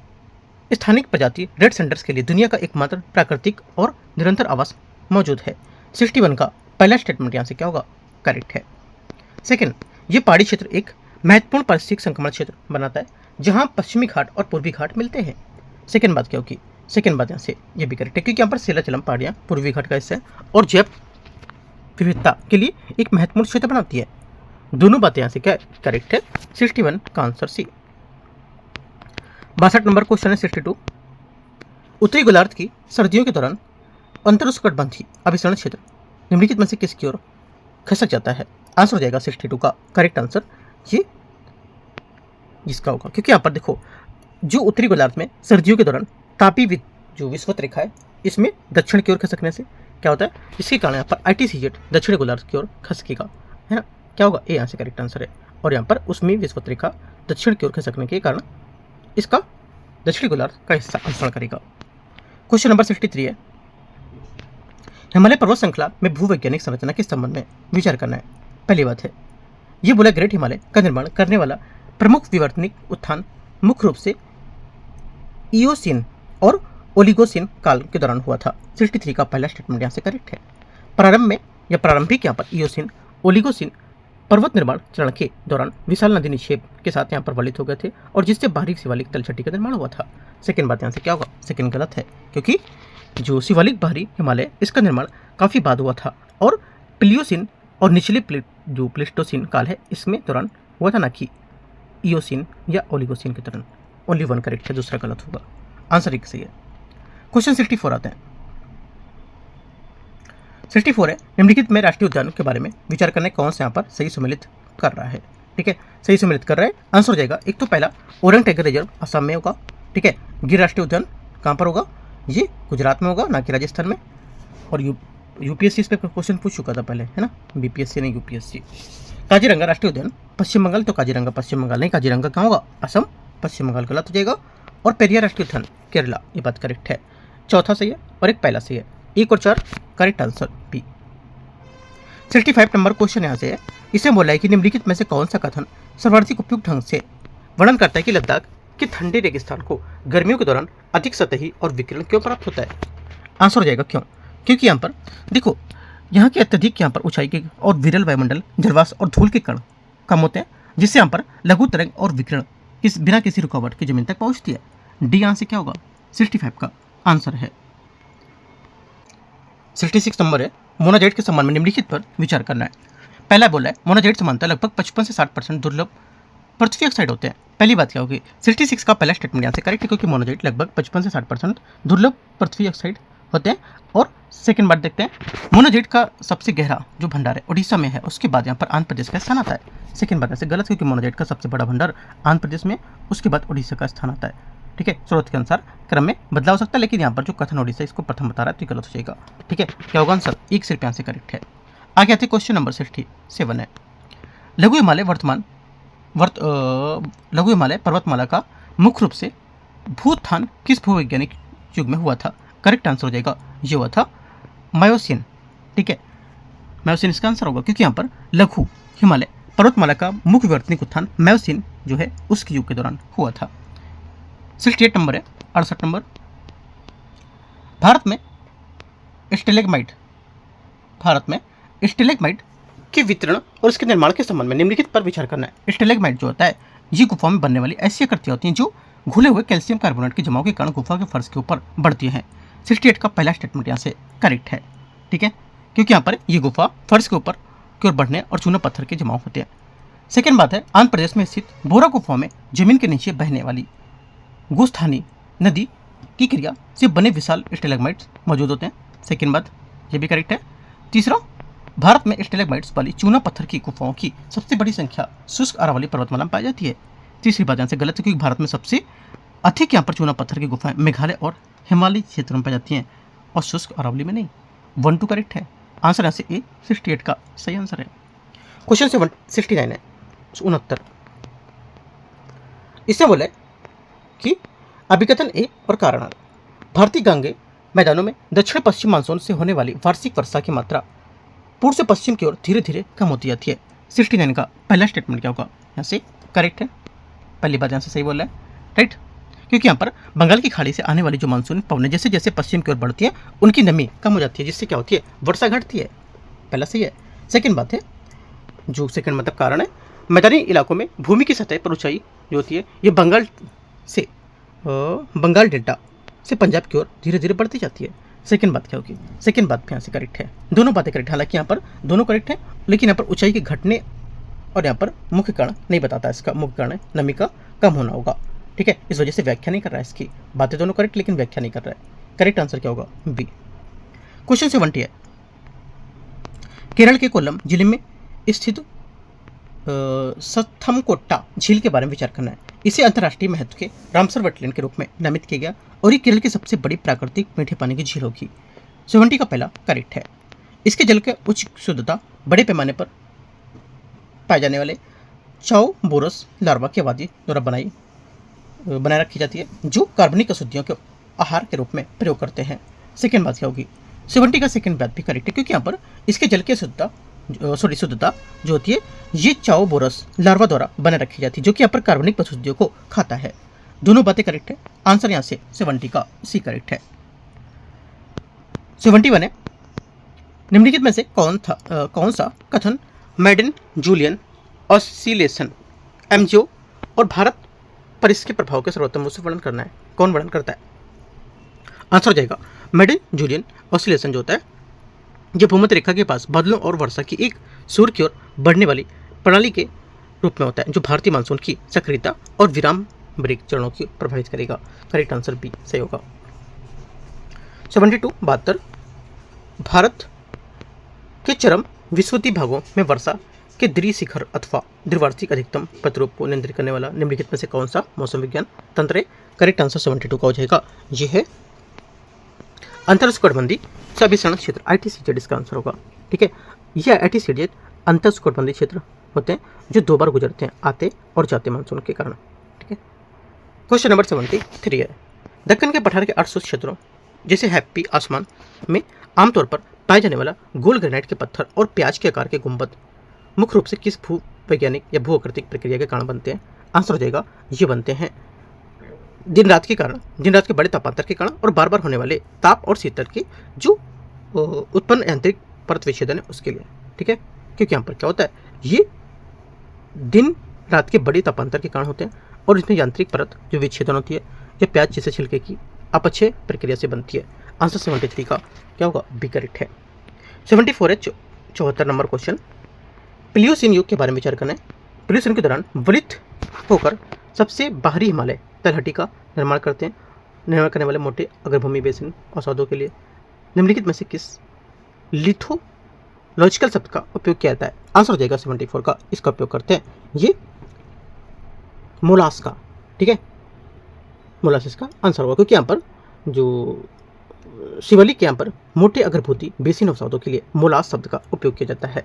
स्थानिक प्रजाति रेड सेंडर्स के लिए दुनिया का एकमात्र प्राकृतिक और निरंतर आवास मौजूद है। 61 का पहला स्टेटमेंट यहाँ से क्या होगा? करेक्ट है। सेकेंड, ये पहाड़ी क्षेत्र एक महत्वपूर्ण पारिस्थितिक संक्रमण क्षेत्र बनाता है जहाँ पश्चिमी घाट और पूर्वी घाट मिलते हैं। सेकेंड बात क्या होगी? सेकेंड बात यहाँ से ये भी करेक्ट है क्योंकि यहाँ पर सेलाचलम पहाड़ियाँ पूर्वी घाट का हिस्सा है और जैव विविधता के लिए एक महत्वपूर्ण क्षेत्र बनाती है। दोनों बातें यहाँ से क्या करेक्ट है? 61 का आंसर सी। 62 नंबर क्वेश्चन है 62 उत्तरी गोलार्ध की सर्दियों के दौरान अंतरोष्णकटिबंधीय अभिसरण क्षेत्र निम्नलिखित में से किसकी ओर खसक जाता है? आंसर हो जाएगा 62 का करेक्ट आंसर ये इसका होगा क्योंकि यहाँ पर देखो जो उत्तरी गोलार्ध में सर्दियों के दौरान तापीय जो विषुवत रेखा है इसमें दक्षिण की ओर खसकने से क्या होता है, इसके कारण यहाँ पर ITCZ दक्षिण गोलार्ध की ओर खसकेगा, है ना। क्या होगा? ए यहाँ से करेक्ट आंसर है। और यहाँ पर उसमें विषुवत रेखा दक्षिण की ओर खसकने के कारण इसका दक्षिणी गोलार्ध का हिस्सा अनुसरण करेगा। क्वेश्चन नंबर 63 है हिमालय पर्वत श्रृंखला में भूवैज्ञानिक संरचना के संबंध में विचार करना है। पहली बात है ये बोला ग्रेट हिमालय का निर्माण करने वाला प्रमुख विवर्तनिक उत्थान मुख्य रूप से इयोसीन और ओलिगोसीन काल के दौरान हुआ था। 63 का पहला स्टेटमेंट यहाँ से करेक्ट है। प्रारंभ में या प्रारंभिक यहाँ पर इयोसीन ओलिगोसीन पर्वत निर्माण चरण के दौरान विशाल नदी निक्षेप के साथ यहाँ पर वलित हो गए थे और जिससे बाहरी शिवालिक तलछटी का निर्माण हुआ था। सेकेंड बात यहाँ से क्या होगा? सेकेंड गलत है क्योंकि जो शिवालिक बाहरी हिमालय इसका निर्माण काफ़ी बाद हुआ था और प्लियोसीन और निचले जो प्लेस्टोसीन काल है इसमें दौरान हुआ था, ना कि इयोसीन या ओलिगोसीन के दौरान। ओनली 1 करेक्ट है, दूसरा गलत होगा। आंसर एक सही है। क्वेश्चन 64 आते हैं। 64 है निम्नलिखित में राष्ट्रीय उद्यान के बारे में विचार करने कौन से यहाँ पर सही सम्मिलित कर रहा है, ठीक है। सही सम्मिलित कर रहा है, आंसर हो जाएगा एक तो पहला ओरंग टाइगर रिजर्व असम में होगा, ठीक है। गिर राष्ट्रीय उद्यान कहाँ पर होगा? ये गुजरात में होगा, ना कि राजस्थान में। और यूपीएससी इस पर क्वेश्चन पूछ चुका था पहले, है ना, बीपीएससी नहीं यूपीएससी। काजीरंगा राष्ट्रीय उद्यान पश्चिम बंगाल, तो काजीरंगा पश्चिम बंगाल नहीं, काजीरंगा कहाँ होगा? असम, पश्चिम बंगाल गलत हो जाएगा। और पेरियार राष्ट्रीय उद्यान केरला, ये बात करेक्ट है। चौथा सही है और एक पहला सही है। 1 और 4 correct answer b. 65 number question यहाँ से है, इसे बोला है कि निम्नलिखित में से कौन सा कथन सर्वाधिक उपयुक्त ढंग से वर्णन करता है कि लद्दाख कि ठंडे रेगिस्तान को गर्मियों के दौरान अधिक सतही और विकिरण क्यों प्राप्त होता है? आंसर हो जाएगा क्यों, क्योंकि यहाँ पर देखो, यहाँ की अत्यधिक यहाँ पर ऊंचाई के और विरल वायुमंडल, जलवाष्प और धूल के कण कम होते हैं, जिससे यहाँ पर लघु तरंग और विकिरण बिना किसी रुकावट के जमीन तक पहुंचती है। डी यहाँ से क्या होगा, 65 का आंसर है। 66 नंबर है, मोनाजाइट के संबंध में निम्नलिखित पर विचार करना है। पहला बोला है मोनाजाइट समानता लगभग 55 से 60% दुर्लभ पृथ्वी ऑक्साइड होते हैं। पहली बात क्या होगी, 66 का पहला स्टेटमेंट यहाँ से करेक्ट है, क्योंकि मोनाजाइट लगभग 55 से 60% दुर्लभ पृथ्वी ऑक्साइड होते हैं। और सेकंड बात देखते हैं, मोनाजाइट का सबसे गहरा जो भंडार है उड़ीसा में है, उसके बाद यहाँ पर आंध्र प्रदेश का स्थान आता है। सेकंड बात ऐसे गलत, क्योंकि मोनाजाइट का सबसे बड़ा भंडार आंध्र प्रदेश में, उसके बाद उड़ीसा का स्थान आता है। ठीक है, स्रोत के अनुसार क्रम में बदलाव हो सकता है, लेकिन यहाँ पर जो कथन उड़ीसा इसको प्रथम बता रहा है तो गलत हो जाएगा। ठीक है, क्या होगा आंसर, एक सिर्फ यहाँ से करेक्ट है। आगे आते क्वेश्चन नंबर 67 है, लघु हिमालय पर्वतमाला का मुख्य रूप से भूत्थान किस भूवैज्ञानिक युग में हुआ था? करेक्ट आंसर हो जाएगा, ये हुआ था मायोसीन। ठीक है, मायोसीन इसका आंसर होगा, क्योंकि यहाँ पर लघु हिमालय पर्वतमाला का मुख्य विवर्तनिक उत्थान मायोसीन जो है उसके युग के दौरान हुआ था। 68 नंबर है, 68 नंबर, भारत में स्टेलेग्माइट के वितरण और इसके निर्माण के संबंध में निम्नलिखित पर विचार करना है। स्टेलेग्माइट जो होता है, ये गुफा में बनने वाली ऐसी आकृतियां होती हैं जो घुले हुए कैल्शियम कार्बोनेट के जमाव के कारण गुफा के फर्श के ऊपर बढ़ती हैं। 68 का पहला स्टेटमेंट यहाँ से करेक्ट है। ठीक है, क्योंकि यहाँ पर ये गुफा फर्श के ऊपर की ओर बढ़ने और चूना पत्थर के जमाव होते हैं। सेकेंड बात है, आंध्र प्रदेश में स्थित बोरा गुफा में जमीन के नीचे बहने वाली गोस्थानी नदी की क्रिया से बने विशाल स्टेलेग्माइट्स मौजूद होते हैं। सेकेंड बात ये भी करेक्ट है। तीसरा, भारत में स्टेलेग्माइट्स वाली चूना पत्थर की गुफाओं की सबसे बड़ी संख्या शुष्क अरावली पर्वतमाला में पाई जाती है। तीसरी बात यहाँ से गलत है, क्योंकि भारत में सबसे अधिक यहाँ पर चूना पत्थर की गुफाएं मेघालय और हिमालय क्षेत्रों में पाई जाती हैं और शुष्क अरावली में नहीं। 1 2 करेक्ट है, आंसर यहाँ से ए 68 का सही आंसर है। क्वेश्चन 69 है, 69, इससे बोला कि अभिकथन ए और कारण, भारतीय गांगे मैदानों में दक्षिण पश्चिम मानसून से होने वाली वार्षिक वर्षा की मात्रा पूर्व से पश्चिम की ओर धीरे धीरे कम होती जाती है। 69 का पहला स्टेटमेंट क्या होगा, यहाँ से करेक्ट है, पहली बात यहाँ से सही बोल रहा है, राइट, क्योंकि यहाँ पर बंगाल की खाड़ी से आने वाली जो मानसून पवनें जैसे जैसे पश्चिम की ओर बढ़ती है उनकी नमी कम हो जाती है, जिससे क्या होती है, वर्षा घटती है। पहला सही है। सेकेंड बात है, जो सेकेंड मतलब कारण है, मैदानी इलाकों में भूमि की सतह पर ऊंचाई जो होती है ये बंगाल डेल्टा से पंजाब की ओर धीरे धीरे बढ़ती जाती है। सेकेंड बात क्या होगी, सेकेंड बात यहाँ से करेक्ट है, दोनों बातें करेक्ट, हालांकि यहाँ पर दोनों करेक्ट है, लेकिन यहाँ पर ऊंचाई के घटने और यहाँ पर मुख्य कारण नहीं बताता, इसका मुख्य कारण है नमी का कम होना होगा। ठीक है, इस वजह से व्याख्या नहीं कर रहा है, इसकी बातें दोनों करेक्ट लेकिन व्याख्या नहीं कर रहा है। करेक्ट आंसर क्या होगा, बी। क्वेश्चन 70 है, केरल के कोल्लम जिले में स्थित सथमकोट्टा झील के बारे में विचार करना है। इसे अंतर्राष्ट्रीय महत्व के रामसर वेटलैंड के रूप में नामित किया गया और ये केरल की सबसे बड़ी प्राकृतिक मीठे पानी की झील होगी। 70 का पहला करेक्ट है। इसके जल के उच्च शुद्धता बड़े पैमाने पर पाए जाने वाले चाओ बोरस लार्वा की आबादी द्वारा बनाए रखी जाती है, जो कार्बनिक अशुद्धियों के आहार के रूप में प्रयोग करते हैं। सेकेंड बात क्या होगी, 70 का सेकेंड बात भी करेक्ट है, क्योंकि यहाँ पर इसके जल की शुद्धता जो होती है ये चाओ बोरस लार्वा द्वारा बना रखी जाती है, जो कि यहाँ पर कार्बनिक अशुद्धियों को खाता है। दोनों बातें करेक्ट है, आंसर यहाँ से 70 का सी करेक्ट है। 71 है, निम्नलिखित में से कौन सा कथन मेडन जूलियन ऑसिलेशन एमजीओ और भारत पर इसके प्रभाव के सर्वोत्तम रूप से वर्णन करना है? कौन वर्णन करता है? आंसर हो जाएगा मेडन जूलियन ऑसिलेशन जो होता है ये भूमध्य रेखा के पास बादलों और वर्षा की एक सूर्य की ओर बढ़ने वाली प्रणाली के रूप में होता है, जो भारतीय मानसून की सक्रियता और विराम ब्रेक चरणों की प्रभावित करेगा। करेक्ट आंसर बी सही होगा। 72 भारत के चरम विषुवती भागों में वर्षा के द्विशिखर अथवा द्विवार्षिक अधिकतम प्रतिरूप को नियंत्रित करने वाला निम्नलिखित में से कौन सा मौसम विज्ञान तंत्र है? करेक्ट आंसर 72 का हो जाएगा, ये है अंतर्उष्णकटिबंधीय सविषण क्षेत्र, ITCZ इसका आंसर होगा। ठीक है, यह ITCZ अंतर्उष्णकटिबंधीय क्षेत्र होते हैं जो 2 बार गुजरते हैं आते और जाते मानसून के कारण। ठीक है, क्वेश्चन नंबर 73 है, दक्कन के पठार के 800 क्षेत्रों जैसे हैप्पी आसमान में आमतौर पर पाए जाने वाला गोल ग्रेनाइट के पत्थर और प्याज के आकार के गुंबद मुख्य रूप से किस भू वैज्ञानिक या भू आकृतिक प्रक्रिया के कारण बनते हैं? आंसर हो जाएगा ये बनते हैं दिन रात के बड़े तापांतर के कारण और बार बार होने वाले ताप और शीतल की जो उत्पन्न यांत्रिक परत विच्छेदन है उसके लिए, ठीक है। क्योंकि यहाँ पर क्या होता है, ये दिन रात के बड़े तापांतर के कारण होते हैं और इसमें यांत्रिक परत जो विच्छेदन होती है ये प्याज जैसे छिलके की अपक्षय प्रक्रिया से बनती है। आंसर 73 का क्या होगा, बी करेक्ट है। 74 है 74 नंबर क्वेश्चन, प्लियोसीन युग के बारे में विचार करना है। प्लियोसीन के दौरान वलित होकर सबसे बाहरी हिमालय तलहटी का निर्माण करने वाले मोटे अग्रभूमि बेसिन अवसादों के लिए निम्नलिखित में से किस लिथोलॉजिकल शब्द का उपयोग किया जाता है। आंसर हो जाएगा 74 का, इसका उपयोग करते हैं ये मोलास का, ठीक है, मोलासिस का आंसर होगा, क्योंकि यहाँ पर जो शिवालिक के यहाँ पर मोटे अग्रभूति बेसिन अवसादों के लिए मोलास शब्द का उपयोग किया जाता है।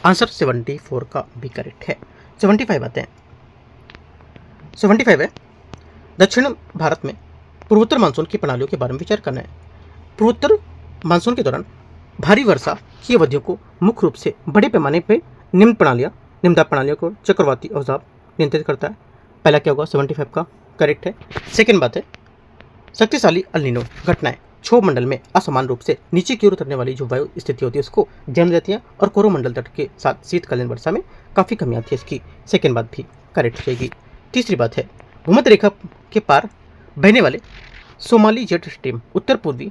आंसर 74 का भी करेक्ट है। 75 आते हैं। 75 है दक्षिण भारत में पूर्वोत्तर मानसून की प्रणालियों के बारे में विचार करना है। पूर्वोत्तर मानसून के दौरान भारी वर्षा की अवधियों को मुख्य रूप से बड़े पैमाने पर निम्नदाब प्रणालियों को चक्रवाती अवजाब नियंत्रित करता है। पहला क्या होगा, 75 का करेक्ट है। सेकेंड बात है शक्तिशाली अल नीनो घटनाएं क्षोभ मंडल में असमान रूप से नीचे की ओर उतरने वाली जो वायु स्थिति होती है उसको जन्म देती है और कोरोमंडल तट के साथ शीतकालीन वर्षा में काफ़ी कमी आती है। इसकी सेकेंड बात भी करेक्ट हो जाएगी। तीसरी बात है भूमध्य रेखा के पार बहने वाले सोमाली जेट स्ट्रीम उत्तर पूर्वी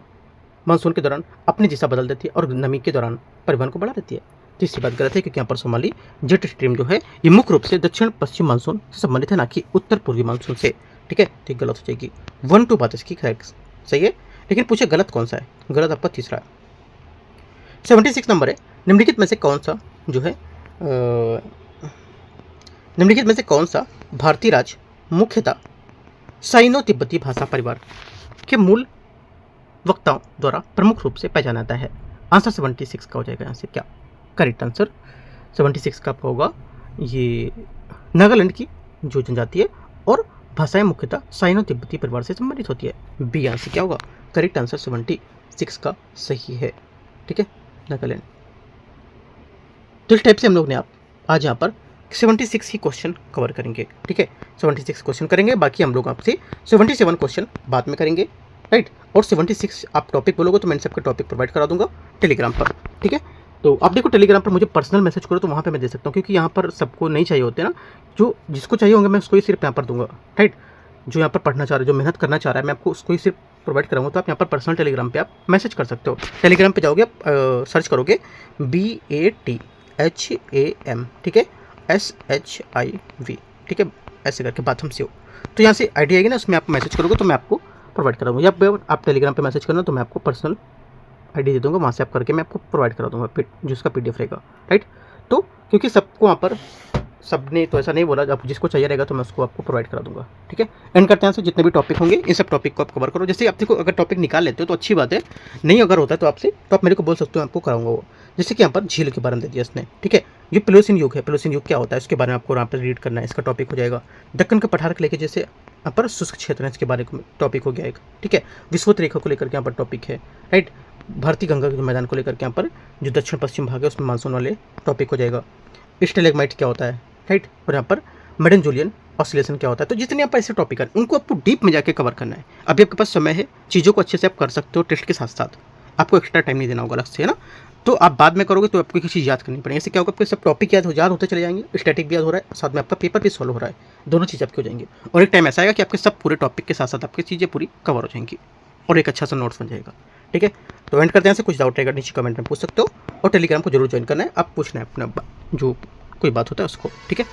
मानसून के दौरान अपनी दिशा बदल देती है और नमी के दौरान परिवहन को बढ़ा देती है। तीसरी बात गलत है, क्योंकि यहाँ पर सोमाली जेट स्ट्रीम जो है ये मुख्य रूप से दक्षिण पश्चिम मानसून से संबंधित है, ना कि उत्तर पूर्वी मानसून से, ठीक है। तो गलत हो जाएगी। 1 2 बात इसकी सही है, लेकिन पूछे गलत कौन सा है, गलत आपका तीसरा है। 76 नंबर है निम्नलिखित में से कौन सा भारतीय राज्य मुख्यतः साइनो तिब्बती भाषा परिवार के मूल वक्ताओं द्वारा प्रमुख रूप से पहचाना जाता है। आंसर 76 का हो जाएगा। यहाँ से क्या करेक्ट आंसर 76 का आपका होगा, ये नागालैंड की जो जनजाति है और भाषाएं मुख्यतः साइनो तिब्बती परिवार से संबंधित होती है। बी आंसर क्या होगा, करेक्ट आंसर 76 का सही है, ठीक है, नागालैंड। तो इस टाइप से हम लोग ने आज यहाँ पर 76 ही क्वेश्चन कवर करेंगे, ठीक है, 76 क्वेश्चन करेंगे। बाकी हम लोग आपसे 77 क्वेश्चन बाद में करेंगे, राइट। और 76 आप टॉपिक बोलोगे तो मैं इन सबके टॉपिक प्रोवाइड करा दूंगा टेलीग्राम पर, ठीक है। तो आप देखो टेलीग्राम पर मुझे पर्सनल मैसेज करो तो वहाँ पे मैं दे सकता हूँ, क्योंकि यहाँ पर सबको नहीं चाहिए होते ना, जो जिसको चाहिए होंगे मैं उसको ही सिर्फ यहाँ पर दूंगा, राइट। जो यहाँ पर पढ़ना चाह रहा है, जो मेहनत करना चाह रहा है, मैं आपको उसको ही सिर्फ प्रोवाइड करूँगा। तो आप यहाँ पर पर्सनल टेलीग्राम पे आप मैसेज कर सकते हो। टेलीग्राम पे जाओगे, आप सर्च करोगे BATHAM, ठीक है, SHIV, ठीक है, ऐसे करके बाथम से हो, तो यहाँ से आईडी आएगी ना, उसमें आप मैसेज करोगे तो मैं आपको प्रोवाइड कराऊंगा। या आप टेलीग्राम पे मैसेज करना तो मैं आपको पर्सनल आईडी दे दूंगा, वहाँ से आप करके मैं आपको प्रोवाइड करा दूंगा जो उसका PDF रहेगा, राइट। तो क्योंकि सबको वहाँ पर सबने तो ऐसा नहीं बोला, आप जिसको चाहिए रहेगा तो मैं उसको आपको प्रोवाइड करा दूंगा, ठीक है। एंड करते हैं, जितने भी टॉपिक होंगे इन सब टॉपिक को आप कवर करो। जैसे आप देखो अगर टॉपिक निकाल लेते हो तो अच्छी बात है, नहीं अगर होता है तो आपसे तो आप मेरे को बोल सकते हो, आपको कराऊंगा वो। जैसे कि यहाँ पर झील के बारे में दे दिया इसने, ठीक है। ये प्लियोसीन युग है, प्लियोसीन युग क्या होता है इसके बारे में आपको यहाँ पर रीड करना है, इसका टॉपिक हो जाएगा। दक्कन का पठार को लेकर जैसे यहाँ पर शुष्क क्षेत्र है, इसके बारे में टॉपिक हो गया एक, ठीक है। विषुवत रेखा को लेकर के यहाँ पर टॉपिक है, राइट। भारतीय गंगा के मैदान को लेकर के यहाँ पर जो दक्षिण पश्चिम भाग है उसमें मानसून वाले टॉपिक हो जाएगा। स्टेलेग्माइट क्या होता है, राइट। और यहाँ पर मेडन जूलियन ऑसिलेशन क्या होता है। तो जितने यहाँ पर ऐसे टॉपिक है उनको आपको डीप में जाके कवर करना है। अभी आपके पास समय है, चीज़ों को अच्छे से आप कर सकते हो टेस्ट के साथ साथ, आपको एक्स्ट्रा टाइम नहीं देना होगा अलग से, है ना। तो आप बाद में करोगे तो आपको किसी चीज़ याद करनी पड़ेगी। ऐसे क्या होगा, आपके सब टॉपिक याद होते चले जाएंगे, स्टैटिक भी याद हो रहा है, साथ में आपका पेपर भी सॉल्व हो रहा है, दोनों चीज़ आपकी हो जाएंगी। और एक टाइम ऐसा आएगा कि आपके सब पूरे टॉपिक के साथ साथ आपकी चीज़ें पूरी कवर हो जाएंगी और एक अच्छा सा नोट्स बन जाएगा, ठीक है। तो एंड करते हैं, कुछ डाउट रहेगा नीचे कमेंट में पूछ सकते हो, और टेलीग्राम को जरूर ज्वाइन करना है, आप पूछना है अपना जो कोई बात होता है उसको, ठीक है।